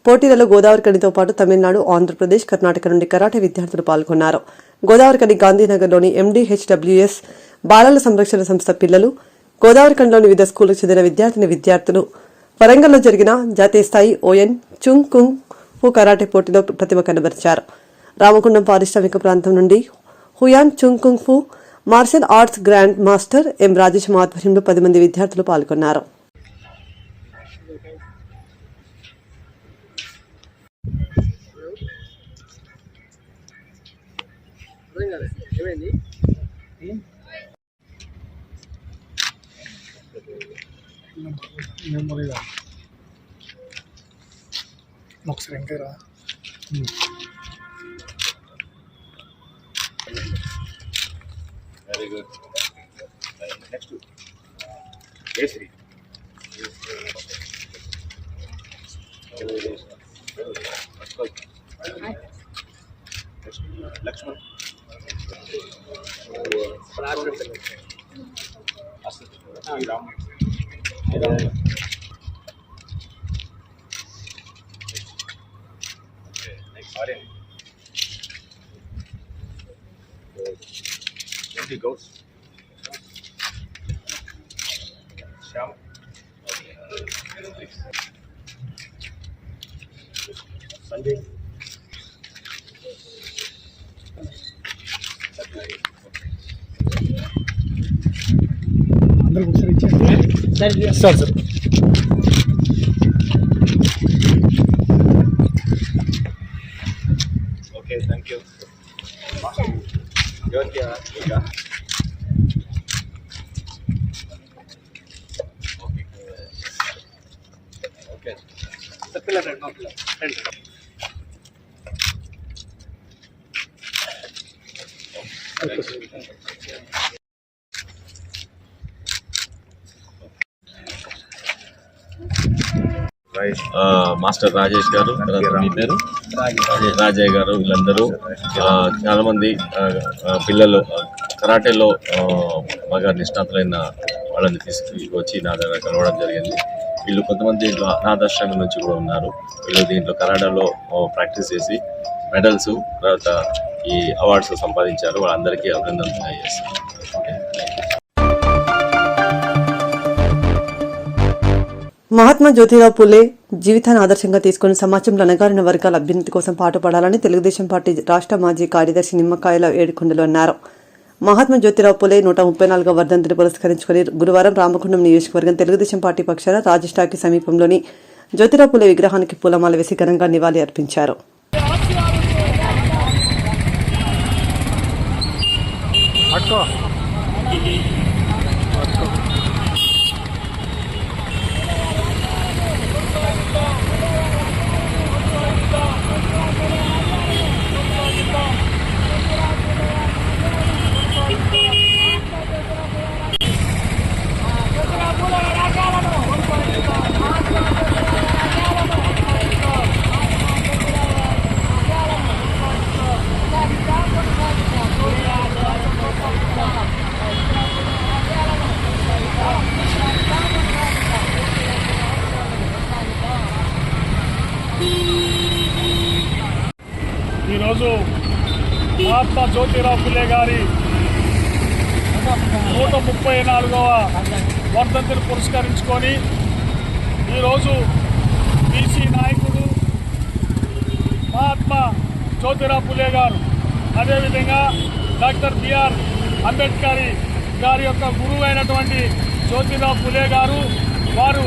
పోటీలలో గోదావరికనితో పాటు తమిళనాడు, ఆంధ్రప్రదేశ్, కర్ణాటక నుండి కరాటే విద్యార్థులు పాల్గొన్నారు. గోదావరికని గాంధీనగర్లోని MDHWS బాలల సంరక్షణ సంస్థ పిల్లలు, గోదావరికనిలోని వివిధ స్కూళ్లకు చెందిన విద్యార్థులు వరంగల్లో జరిగిన జాతీయ స్థాయి ఓఎన్ చుంగ్ కుంగ్ ఫు కరాటే పోటీలో ప్రతిభ కనబరిచారు. రామగుండం పారిశ్రామిక ప్రాంతం నుండి Huan Chung kung fu martial arts grand master M Rajesham ఆధ్వర్యంలో 10 మంది విద్యార్థులు పాల్గొన్నారు. ఒకసారి ఇంకా రా. Very good. Next Kesari Laxman Ram sir okay thank you. Master Rajesh గారు, తర్వాత మీ పేరు రాజయ్య గారు, వీళ్ళందరూ చాలా మంది పిల్లలు కరాటేలో బాగా నిష్ణాతులైన వాళ్ళని తీసుకొచ్చి నా దగ్గర కలవడం జరిగింది. వీళ్ళు కొంతమంది దీంట్లో అనాథాశ్రమం నుంచి కూడా ఉన్నారు. వీళ్ళు దీంట్లో కరాటేలో ప్రాక్టీస్ చేసి మెడల్స్ తర్వాత ఈ అవార్డ్స్ సంపాదించారు. వాళ్ళందరికీ అభినందనలు తెలియజేస్తారు. మహాత్మా జ్యోతిరావు పులే జీవితాన్ని ఆదర్శంగా తీసుకుని సమాజంలో అణగారిన వర్గాల అభ్యున్నతి కోసం పాటుపడాలని తెలుగుదేశం పార్టీ రాష్ట్ర మాజీ కార్యదర్శి నిమ్మకాయల ఏడుకొండలు అన్నారు. మహాత్మా జ్యోతిరావు పులే 134వ వర్ధంతిని పురస్కరించుకుని గురువారం రామగుండం నియోజకవర్గం తెలుగుదేశం పార్టీ పక్షాన రాజస్టాకి సమీపంలోని జ్యోతిరావు పులే విగ్రహానికి పూలమాల వేసి ఘనంగా నివాళి అర్పించారు. ఈరోజు మహాత్మా జ్యోతిరావు పులే గారి 134వ వర్ధంతిని పురస్కరించుకొని ఈరోజు బీసీ నాయకుడు మహాత్మా జ్యోతిరావు పులే గారు, అదేవిధంగా డాక్టర్ బిఆర్ అంబేద్కర్ గారి యొక్క గురువు అయినటువంటి జ్యోతిరావు పులే గారు, వారు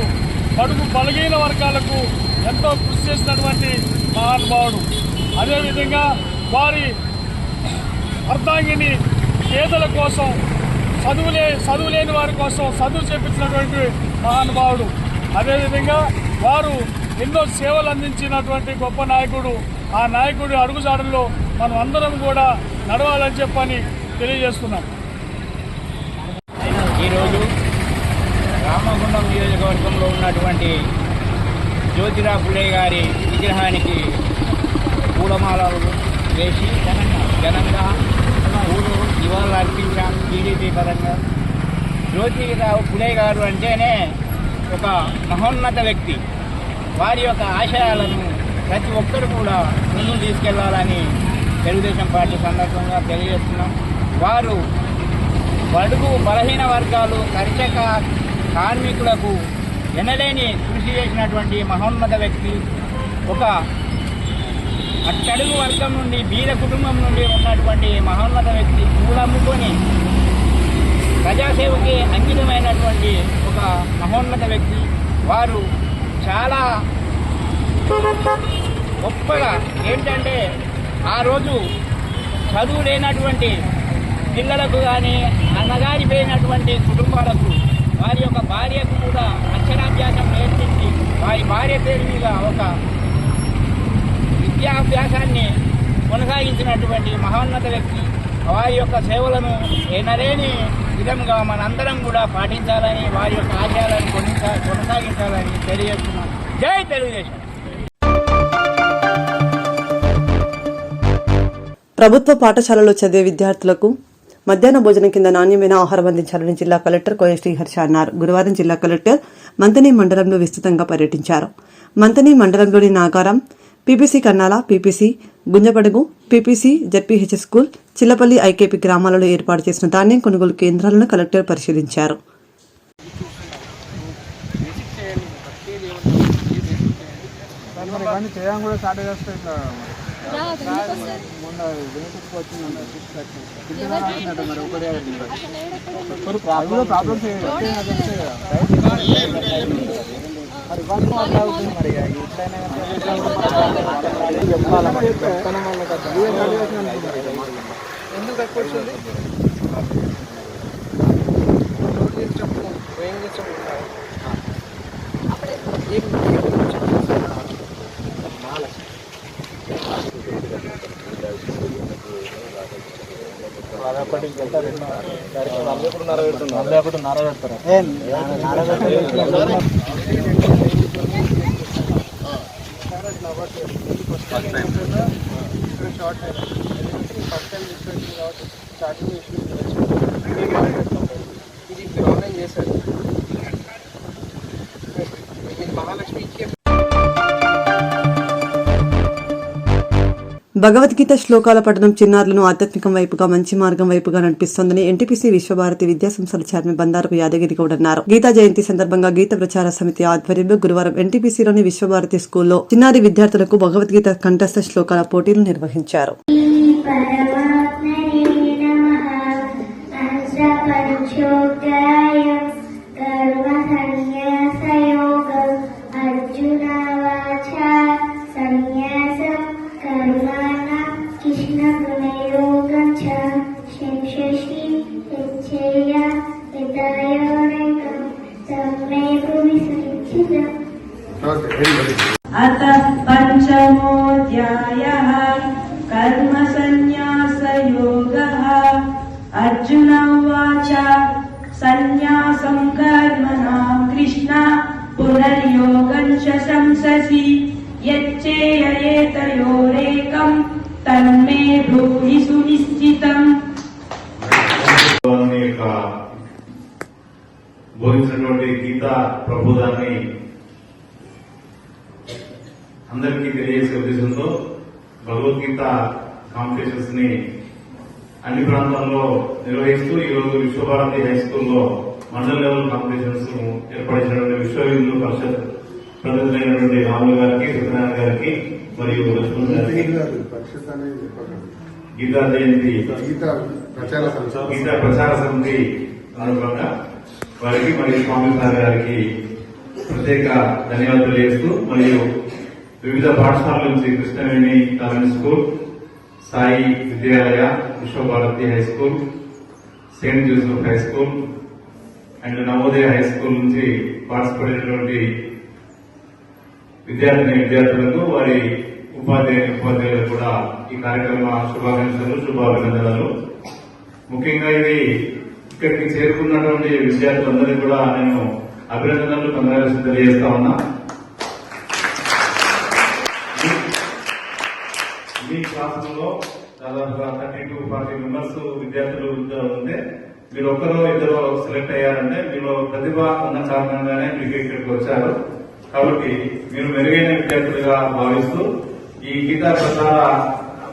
బడుగు బలహీన వర్గాలకు ఎంతో కృషి చేసినటువంటి మహానుభావుడు. అదేవిధంగా వారి అర్ధాంగిని పేదల కోసం, చదువులేని వారి కోసం చదువు చేపించినటువంటి మహానుభావుడు. అదేవిధంగా వారు ఎన్నో సేవలు అందించినటువంటి గొప్ప నాయకుడు. ఆ నాయకుడి అడుగుజాడల్లో మనం అందరం కూడా నడవాలని చెప్పని తెలియజేస్తున్నాం. ఈరోజు రామగుండం నియోజకవర్గంలో ఉన్నటువంటి జ్యోతిరావు పులే గారి విగ్రహానికి పూలమాలలు వేసి ఘనంగా నివాళులు అర్పించాం. టీడీపీ పరంగా జ్యోతిరావు పులే గారు అంటేనే ఒక మహోన్నత వ్యక్తి. వారి యొక్క ఆశయాలను ప్రతి ఒక్కరు కూడా ముందుకు తీసుకెళ్లాలని తెలుగుదేశం పార్టీ సందర్భంగా తెలియజేస్తున్నాం. వారు బడుగు బలహీన వర్గాలు, కర్షక కార్మికులకు ఎనలేని కృషి చేసినటువంటి మహోన్నత వ్యక్తి. ఒక అట్టడుగు వర్గం నుండి, బీద కుటుంబం నుండి ఉన్నటువంటి మహోన్నత వ్యక్తి. పూలమ్ముకొని ప్రజాసేవకి అంకితమైనటువంటి ఒక మహోన్నత వ్యక్తి. వారు చాలా గొప్పగా ఏంటంటే ఆ రోజు చదువు లేనటువంటి పిల్లలకు కానీ, అన్నగారిపోయినటువంటి కుటుంబాలకు వారి యొక్క భార్యకు కూడా అక్షరాభ్యాసం నేర్పించి వారి భార్య పేరు మీద ఒక విద్యాభ్యాసాన్ని కొనసాగించినటువంటి మహోన్నత వ్యక్తి. వారి యొక్క సేవలను ఎనలేని విధంగా మనందరం కూడా పాటించాలని, వారి యొక్క ఆశయాలను కొనసాగించాలని తెలియజేస్తున్నాం. జై తెలుగుదేశం. ప్రభుత్వ పాఠశాలలో చదివే విద్యార్థులకు మధ్యాహ్న భోజనం కింద నాణ్యమైన ఆహారం అందించాలని జిల్లా కలెక్టర్ కోయ శ్రీహర్ష అన్నారు. గురువారం జిల్లా కలెక్టర్ మంతని మండలంలో విస్తృతంగా పర్యటించారు. మంతని మండలంలోని Nagaram, PPC Kannala, PPC Gunjapadugu, PPC ZPHS school, Chillapalli, IKP గ్రామాలలో ఏర్పాటు చేసిన ధాన్యం కొనుగోలు కేంద్రాలను కలెక్టర్ పరిశీలించారు. భగవద్గీత శ్లోకాల పఠనం చిన్నారులను ఆధ్యాత్మికం వైపుగా, మంచి మార్గం వైపుగా నడిపిస్తోందని ఎన్టీపీసీ విశ్వభారతి విద్యాసంస్థల చైర్మన్ బండారపు యాదగిరి గౌడ్ అన్నారు. గీతా జయంతి సందర్భంగా గీత ప్రచార సమితి ఆధ్వర్యంలో గురువారం ఎన్టీపీసీలోని విశ్వభారతి స్కూల్లో చిన్నారి విద్యార్థులకు భగవద్గీత కంఠస్థ శ్లోకాల పోటీలు నిర్వహించారు. अथ पंचमोऽध्यायः कर्मसन्न्यासयोगः। अर्जुन उवाच सन्न्यासं कर्मणां कृष्ण पुनर्योगं च संससि यच्चेयेतयोरेकं तन्मे ब्रूहि सुनिश्चितम्। బోధించినటువంటి గీతా ప్రబోధాన్ని అందరికీ తెలియజేసే ఉద్దేశంతో భగవద్గీత కాంపిటీషన్స్ ని అన్ని ప్రాంతాల్లో నిర్వహిస్తూ ఈరోజు విశ్వభారతి హై స్కూల్లో మండల లెవెల్ కాంపిటీషన్స్ ఏర్పడినటువంటి విశ్వ హిందూ పరిషత్ ప్రతినిధులైనటువంటి రాములు గారికి, సత్యనారాయణ గారికి మరియు లక్ష్మణ్ గారికి గీతా జయంతి గీతా ప్రచార సమితి అనుగుణంగా వారికి మరియు స్వామి సార్ గారికి ప్రత్యేక ధన్యవాదాలు తెలియజేస్తూ మరియు వివిధ పాఠశాలల నుంచి Krishnaveni convent school, Sai Vidyalaya, Vishwabharati high school, saint Joseph high school and Navodaya high school నుంచి పార్టిసిపేట్ అయినటువంటి విద్యార్థులకు వారి ఉపాధ్యాయులకు కూడా ఈ కార్యక్రమ శుభాకాంక్షలు, శుభాభినందనలు. ముఖ్యంగా ఇది ఇక్కడికి చేరుకున్నటువంటి విద్యార్థులందరికీ కూడా నేను అభినందనలు, కంగ్రాచులేషన్ తెలియజేస్తా ఉన్నా. మీ క్లాసులో దాదాపుగా 30 to 40 మెంబర్స్ విద్యార్థులు ఉంటే మీరు ఒక్కరో ఇద్దరు సెలెక్ట్ అయ్యారంటే మీలో ప్రతిభ ఉన్న కారణంగానే మీకు ఇక్కడికి వచ్చారు. కాబట్టి మీరు మెరుగైన విద్యార్థులుగా భావిస్తూ ఈ గీతా ప్రచార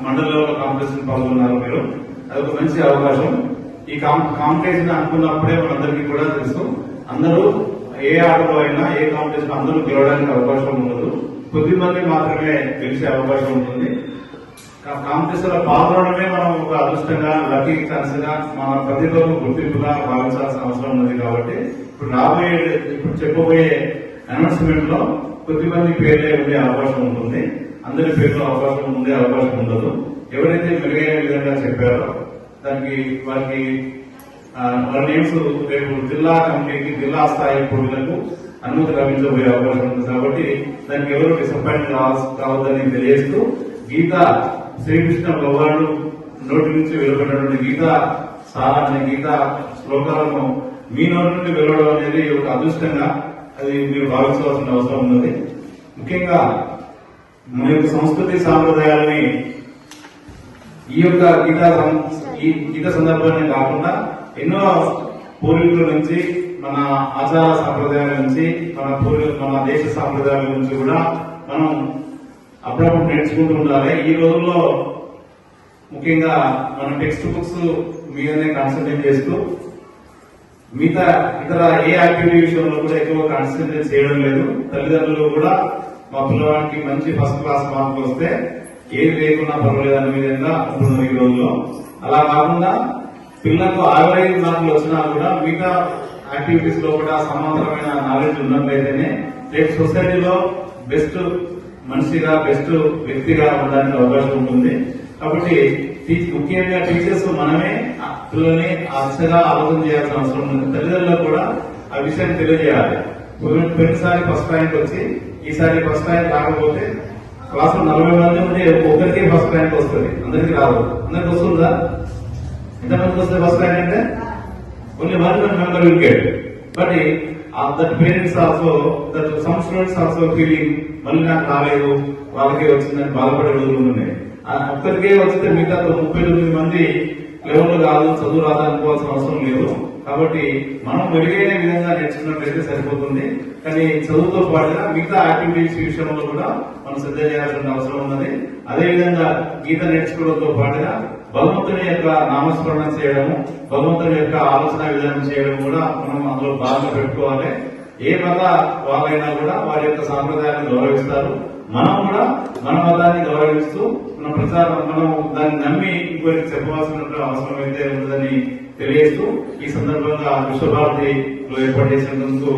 మండలంలో కాంపిటీషన్ పాల్గొన్నారు. మీరు అదొక మంచి అవకాశం. ఈ కాంపిటీషన్ అనుకున్నప్పుడే మనందరికీ కూడా తెలుసు, అందరూ ఏ ఆటలో అయినా ఏ కాంపిటీషన్ అందరూ గెలవడానికి అవకాశం ఉండదు. కొద్ది మంది మాత్రమే గెలిచే అవకాశం ఉంటుంది. కాంపిటీషన్ లో పాల్గొనడమే మనం ఒక అదృష్టంగా, లక్కీ ఛాన్స్ గా, మన ప్రతిభకు గుర్తింపుగా భావించాల్సిన అవసరం ఉంది. కాబట్టి ఇప్పుడు చెప్పబోయే అనౌన్స్మెంట్ లో కొద్ది మంది పేర్లే ఉండే అవకాశం ఉంటుంది, అందరి పేర్లు అవకాశం ఉండే అవకాశం ఉండదు. ఎవరైతే మెరుగైన విధంగా చెప్పారో దానికి వారి నేమ్స్ రేపు జిల్లా కమిటీకి, జిల్లా స్థాయి పోటీలకు అనుమతి లభించబోయే అవకాశం ఉంది. కాబట్టి దానికి ఎవరు డిసప్పాయింట్ కావద్దని తెలియజేస్తూ గీతా శ్రీకృష్ణ భగవానుడు నోటి నుంచి వెలువడినటువంటి గీతా సారాన్ని, గీతా శ్లోకాలను మీ నోటి నుండి వెలువడం అనేది ఒక అదృష్టంగా అది మీరు భావించవలసిన అవసరం ఉన్నది. ముఖ్యంగా మన యొక్క సంస్కృతి సాంప్రదాయాలని ఈ యొక్క గీత సందర్భాన్ని కాకుండా ఎన్నో పూర్వీకుల నుంచి, మన ఆచార సాంప్రదాయాల నుంచి, మన దేశ సాంప్రదాయాల నుంచి కూడా మనం అప్పుడప్పుడు నేర్చుకుంటూ ఉండాలి. ఈ రోజుల్లో ముఖ్యంగా మన టెక్స్ట్ బుక్స్ మీదనే కాన్సన్ట్రేట్ చేస్తూ మిగతా ఇతర ఏ యాక్టివిటీ విషయంలో కూడా ఎక్కువ కాన్సన్ట్రేట్ చేయడం లేదు. తల్లిదండ్రులు కూడా మా పిల్లవాడికి మంచి ఫస్ట్ క్లాస్ మార్కులు వస్తే ఏది లేకున్నా పర్వాలేదు అనే విధంగా ఉంటున్నారు ఈ రోజుల్లో. అలా కాకుండా పిల్లలకు యావరేజ్ మార్కులు వచ్చినా కూడా మిగతా యాక్టివిటీస్ లో కూడా సమాంతరమైన నాలెడ్జ్ ఉన్నట్లయితేనే రేపు సొసైటీలో బెస్ట్ మనిషిగా బెస్ట్ వ్యక్తిగా ఉండడానికి అవకాశం ఉంటుంది. కాబట్టి ముఖ్యంగా టీచర్స్ మనమే పిల్లల్ని ఆ దిశగా ఆలోచన చేయాల్సిన అవసరం ఉంది. తల్లిదండ్రులకు కూడా ఆ విషయాన్ని తెలియజేయాలి. పోయినసారి ఫస్ట్ ర్యాంక్ వచ్చి ఈసారి ఫస్ట్ ర్యాంక్ రాకపోతే క్లాస్ లో 40 మంది ఉంటే ఒక్కరికి ఫస్ట్ ర్యాంక్ వస్తుంది, అందరికి రాదు. అందరికి వస్తుందా? ఎంతమందికి వస్తుంది ఫస్ట్ ర్యాంక్ అంటే? Only 1 member will get. But that parents also, that some students also feeling మళ్ళీ నాకు రాలేదు, వాళ్ళకే వచ్చిందని బాధపడే రోజులు ఉన్నాయి. ఒక్కరికే వచ్చితే మిగతా 39 మంది లెవెల్ కాదు, చదువు రాదు అనుకోవాల్సిన అవసరం లేదు. కాబట్టి మనం మెరుగైన విధంగా నేర్చుకున్నట్లయితే సరిపోతుంది. కానీ చదువుతో పాటుగా మిగతా యాక్టివిటీస్ విషయంలో కూడా మనం శ్రద్ధ చేయాల్సిన అవసరం ఉన్నది. అదేవిధంగా గీత నేర్చుకోవడంతో పాటుగా భగవంతుని యొక్క నామస్మరణ చేయడము, భగవంతుని యొక్క ఆలోచన విధానం చేయడం కూడా మనం అందులో భాగంగా పెట్టుకోవాలి. ఏ మత వాళ్ళైనా కూడా వారి యొక్క సాంప్రదాయాన్ని గౌరవిస్తారు. మనం కూడా మన మతాన్ని గౌరవిస్తూ మన ప్రచారం మనం దాన్ని నమ్మి ఇంకొకరికి చెప్పవలసిన అవసరం అయితే ఉందని తెలియజేస్తూ ఈ సందర్భంగా విశ్వభారతిలో ఏర్పాటు చేసినందుకు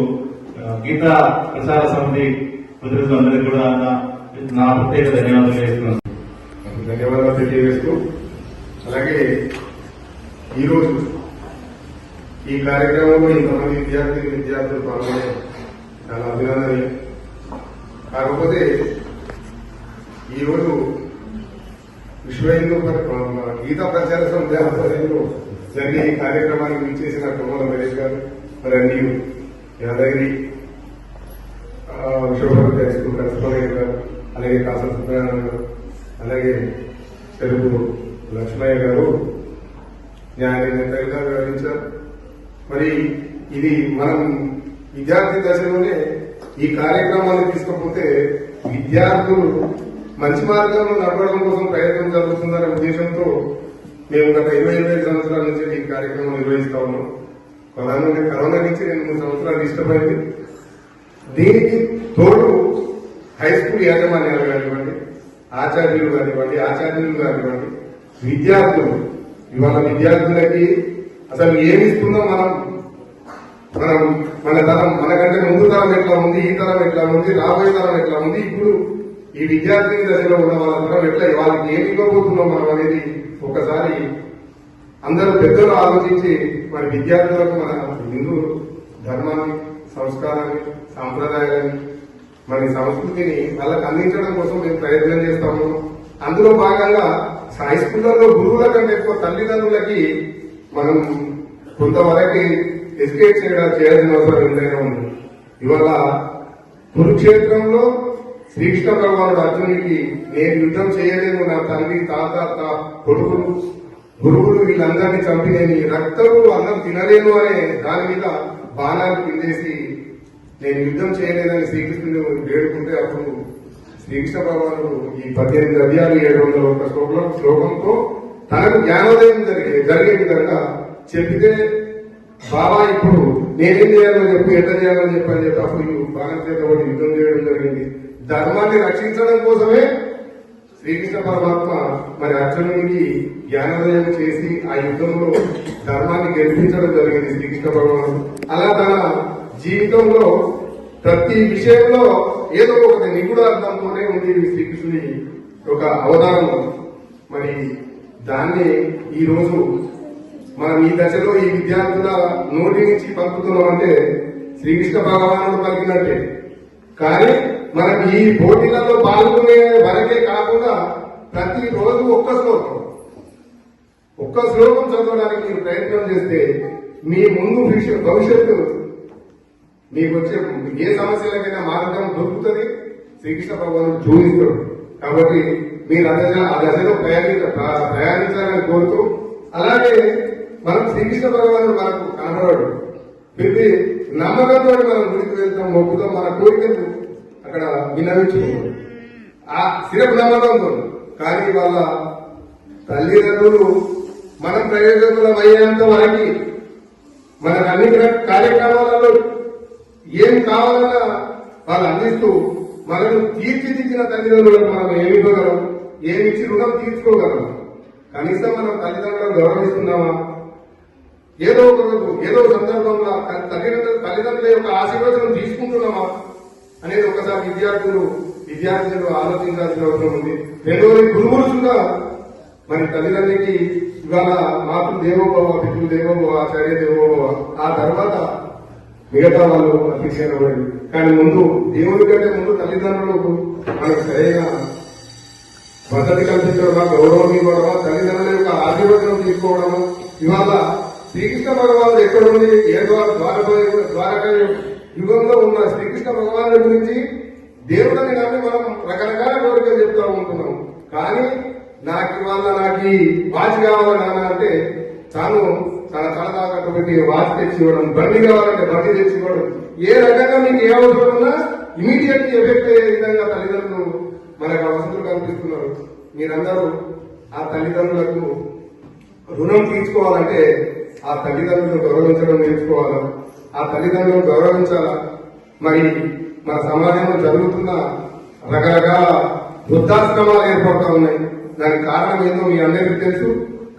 గీతా ప్రచార సమితి ప్రతినిధులందరికీ కూడా నా ప్రత్యేక ధన్యవాదాలు చేస్తున్నాను. ధన్యవాదాలు తెలియజేస్తూ, అలాగే ఈరోజు ఈ కార్యక్రమంలో ఇంతమంది విద్యార్థులు పాల్గొనే చాలా అభినందనీయం. కాకపోతే ఈరోజు విశ్వ హిందూ గీతా ప్రచార సమితి ఆధ్వర్యంలో జరిగే ఈ కార్యక్రమానికి విచ్చేసిన తుమ్మల మహేష్ గారు, మరి అన్ని Yadagiri Vishwabharati high school correspondent గారు, అలాగే కాసం సుబ్రహ్మణ్యం గారు, అలాగే తెలుగు లక్ష్మయ్య గారు న్యాయ నిర్ణయంగా వివరించారు. మరి ఇది మనం విద్యార్థి దశలోనే ఈ కార్యక్రమాన్ని తీసుకపోతే విద్యార్థులు మంచి మార్గంలో నడవడం కోసం ప్రయత్నం జరుగుతుందనే ఉద్దేశంతో మేము గత 20 సంవత్సరాల నుంచి ఈ కార్యక్రమం నిర్వహిస్తా ఉన్నాం. ప్రధానంగా కరోనా నుంచి 2-3 సంవత్సరాలు ఇష్టమైంది. దీనికి తోడు హై స్కూల్ యాజమాన్యాలు కానివ్వండి, ఆచార్యులు కానివ్వండి, విద్యార్థులు ఇవాళ విద్యార్థులకి అసలు ఏమి ఇస్తుందో మన తరం, మనకంటే ముందు తరం ఎట్లా ఉంది, ఈ తరం ఎట్లా ఉంది, రాబోయే తరం ఎట్లా ఉంది, ఇప్పుడు ఈ విద్యార్థి దశలో ఉన్న వాళ్ళ తరం ఎట్లా, వాళ్ళకి ఏమి ఇవ్వబోతున్నాం మనం అనేది ఒకసారి అందరూ పెద్దలు ఆలోచించి మరి విద్యార్థులకు మన హిందూ ధర్మాన్ని, సంస్కారాన్ని, సాంప్రదాయాన్ని, మన సంస్కృతిని వాళ్ళకి అందించడం కోసం మేము ప్రయత్నం చేస్తాము. అందులో భాగంగా హై స్కూళ్లలో గురువుల కంటే ఎక్కువ తల్లిదండ్రులకి మనం కొంతవరకు ఎడ్యుకేట్ చేయాల్సిన అవసరం ఎంతైనా ఉంది. ఇవాళ కురుక్షేత్రంలో శ్రీకృష్ణ భగవానుడు అర్జునుడికి నేను యుద్ధం చేయలేను, నా తండ్రి, తాత, కొడుకులు, గురువులు వీళ్ళందరినీ చంపి నేను రక్తము అన్నం తినలేను అనే దాని మీద బాణాలు పిండేసి నేను యుద్ధం చేయలేదని శ్రీకృష్ణుడు వేడుకుంటే అప్పుడు శ్రీకృష్ణ భగవానుడు ఈ 18 అధ్యాయాలు 701 శ్లోకంతో తనకు జ్ఞానోదయం జరిగే విధంగా చెప్పితే, బాబా ఇప్పుడు నేనేం చేయాలో చెప్పు, ఎట్లా చేయాలని చెప్పని చెప్పి అప్పుడు భారతదేశంతో యుద్ధం చేయడం జరిగింది. ధర్మాన్ని రక్షించడం కోసమే శ్రీకృష్ణ పరమాత్మ మరి అర్జునుడికి జ్ఞానోదయం చేసి ఆ యుద్ధంలో ధర్మాన్ని గెలిపించడం జరిగింది శ్రీకృష్ణ భగవానుడు. అలా తన జీవితంలో ప్రతి విషయంలో ఏదో ఒక నిగుడార్థంతోనే ఉంది శ్రీకృష్ణుడి ఒక అవతారం. మరి దాన్ని ఈ రోజు మనం ఈ దశలో ఈ విద్యార్థుల నోటి నుంచి పలుకుతున్నామంటే శ్రీకృష్ణ భగవానుడు పలికినట్టే. కానీ మనకి ఈ పోటీలలో పాల్గొనే వరకే కాకుండా ప్రతి రోజు ఒక్క శ్లోకం చదవడానికి మీరు ప్రయత్నం చేస్తే మీ ముందు భవిష్యత్తు మీకు వచ్చే ఏ సమస్యలకైనా మార్గం దొరుకుతుంది, శ్రీకృష్ణ భగవానుడు చూపిస్తాడు. కాబట్టి మీరు ఆ దశలో ప్రయాణించాలని కోరుతూ, అలాగే మనం శ్రీకృష్ణ భగవానుడు మనకు కనబడాడు, ప్రతి నమ్మకంతో మనం గుడికి వెళ్తాం, మొక్కుతాం, మన కోరికలు అక్కడ వినవించుకుంటాం. ఆ స్థిర నమ్మకంతో. కానీ వాళ్ళ తల్లిదండ్రులు మనం ప్రయోజకులం అయ్యేంత వరకు మనకు అన్ని కార్యక్రమాలలో ఏం కావాలన్నా వాళ్ళు అందిస్తూ మనకు తీర్చిదిద్దిన తల్లిదండ్రులకు మనం ఏమి ఇవ్వగలం, ఏమిచ్చి రుణం తీర్చుకోగలం? కనీసం మనం తల్లిదండ్రులను గౌరవిస్తున్నామా? ఏదో ఒక రోజు ఏదో సందర్భంలో తల్లిదండ్రుల యొక్క ఆశీర్వచనం తీసుకుంటున్నామా అనేది ఒకసారి విద్యార్థులు ఆలోచించాల్సిన అవసరం ఉంది. రెండోది గురువులు కూడా మరి తల్లిదండ్రులకి ఇవాళ మాతృ దేవోభవ, పితృ దేవోభవ, ఆచార్య దేవోభవ, ఆ తర్వాత మిగతా వాళ్ళు అతిశయపడి. కానీ ముందు దేవుడి కంటే ముందు తల్లిదండ్రులకు మనకు సరైన వసతి కల్పించడమా, గౌరవం ఇవ్వడమా, తల్లిదండ్రుల యొక్క ఆశీర్వచనం తీసుకోవడమా. ఇవాళ శ్రీకృష్ణ భగవానుడు ఎక్కడుంది? ఏ ద్వారక యుగంలో ఉన్న శ్రీకృష్ణ భగవానుడి గురించి దేవుడిని నమ్మి మనం రకరకాల కోరికలు చెప్తూ ఉంటున్నాం. కానీ నాకు ఈ వాచ్ కావాలి నాన్న అంటే తాను తన తలదాకా పెట్టి వాచ్ తెచ్చి ఇవ్వడం, బండి కావాలంటే బండి తెచ్చి ఇవ్వడం, ఏ రకంగా మీకు ఏ అవసరం ఉన్నా ఇమీడియట్ ఎఫెక్ట్ అయ్యే విధంగా తల్లిదండ్రులు మనకు అవసరం కల్పిస్తున్నారు. మీరందరూ ఆ తల్లిదండ్రులకు రుణం తీర్చుకోవాలంటే ఆ తల్లిదండ్రులను గౌరవించడం నేర్చుకోవాలా, ఆ తల్లిదండ్రులను గౌరవించాలా. మరి మన సమాజంలో జరుగుతున్న రకరకాల వృద్ధాశ్రమాలు ఏర్పడుతూ ఉన్నాయి. దానికి కారణం ఏందో మీ అందరికీ తెలుసు.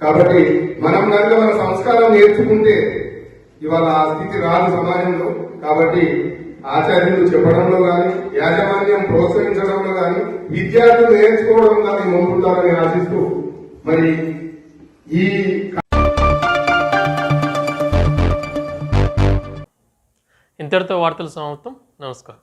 కాబట్టి మనం కనుక మన సంస్కారం నేర్చుకుంటే ఇవాళ ఆ స్థితి రాదు సమాజంలో. కాబట్టి ఆచార్యులు చెప్పడంలో కానీ, యాజమాన్యం ప్రోత్సహించడంలో కానీ, విద్యార్థులు నేర్చుకోవడం కానీ ముందుంటారని ఆశిస్తూ మరి ఈ ఇంతటితో వార్తలు సమాప్తం. నమస్కారం.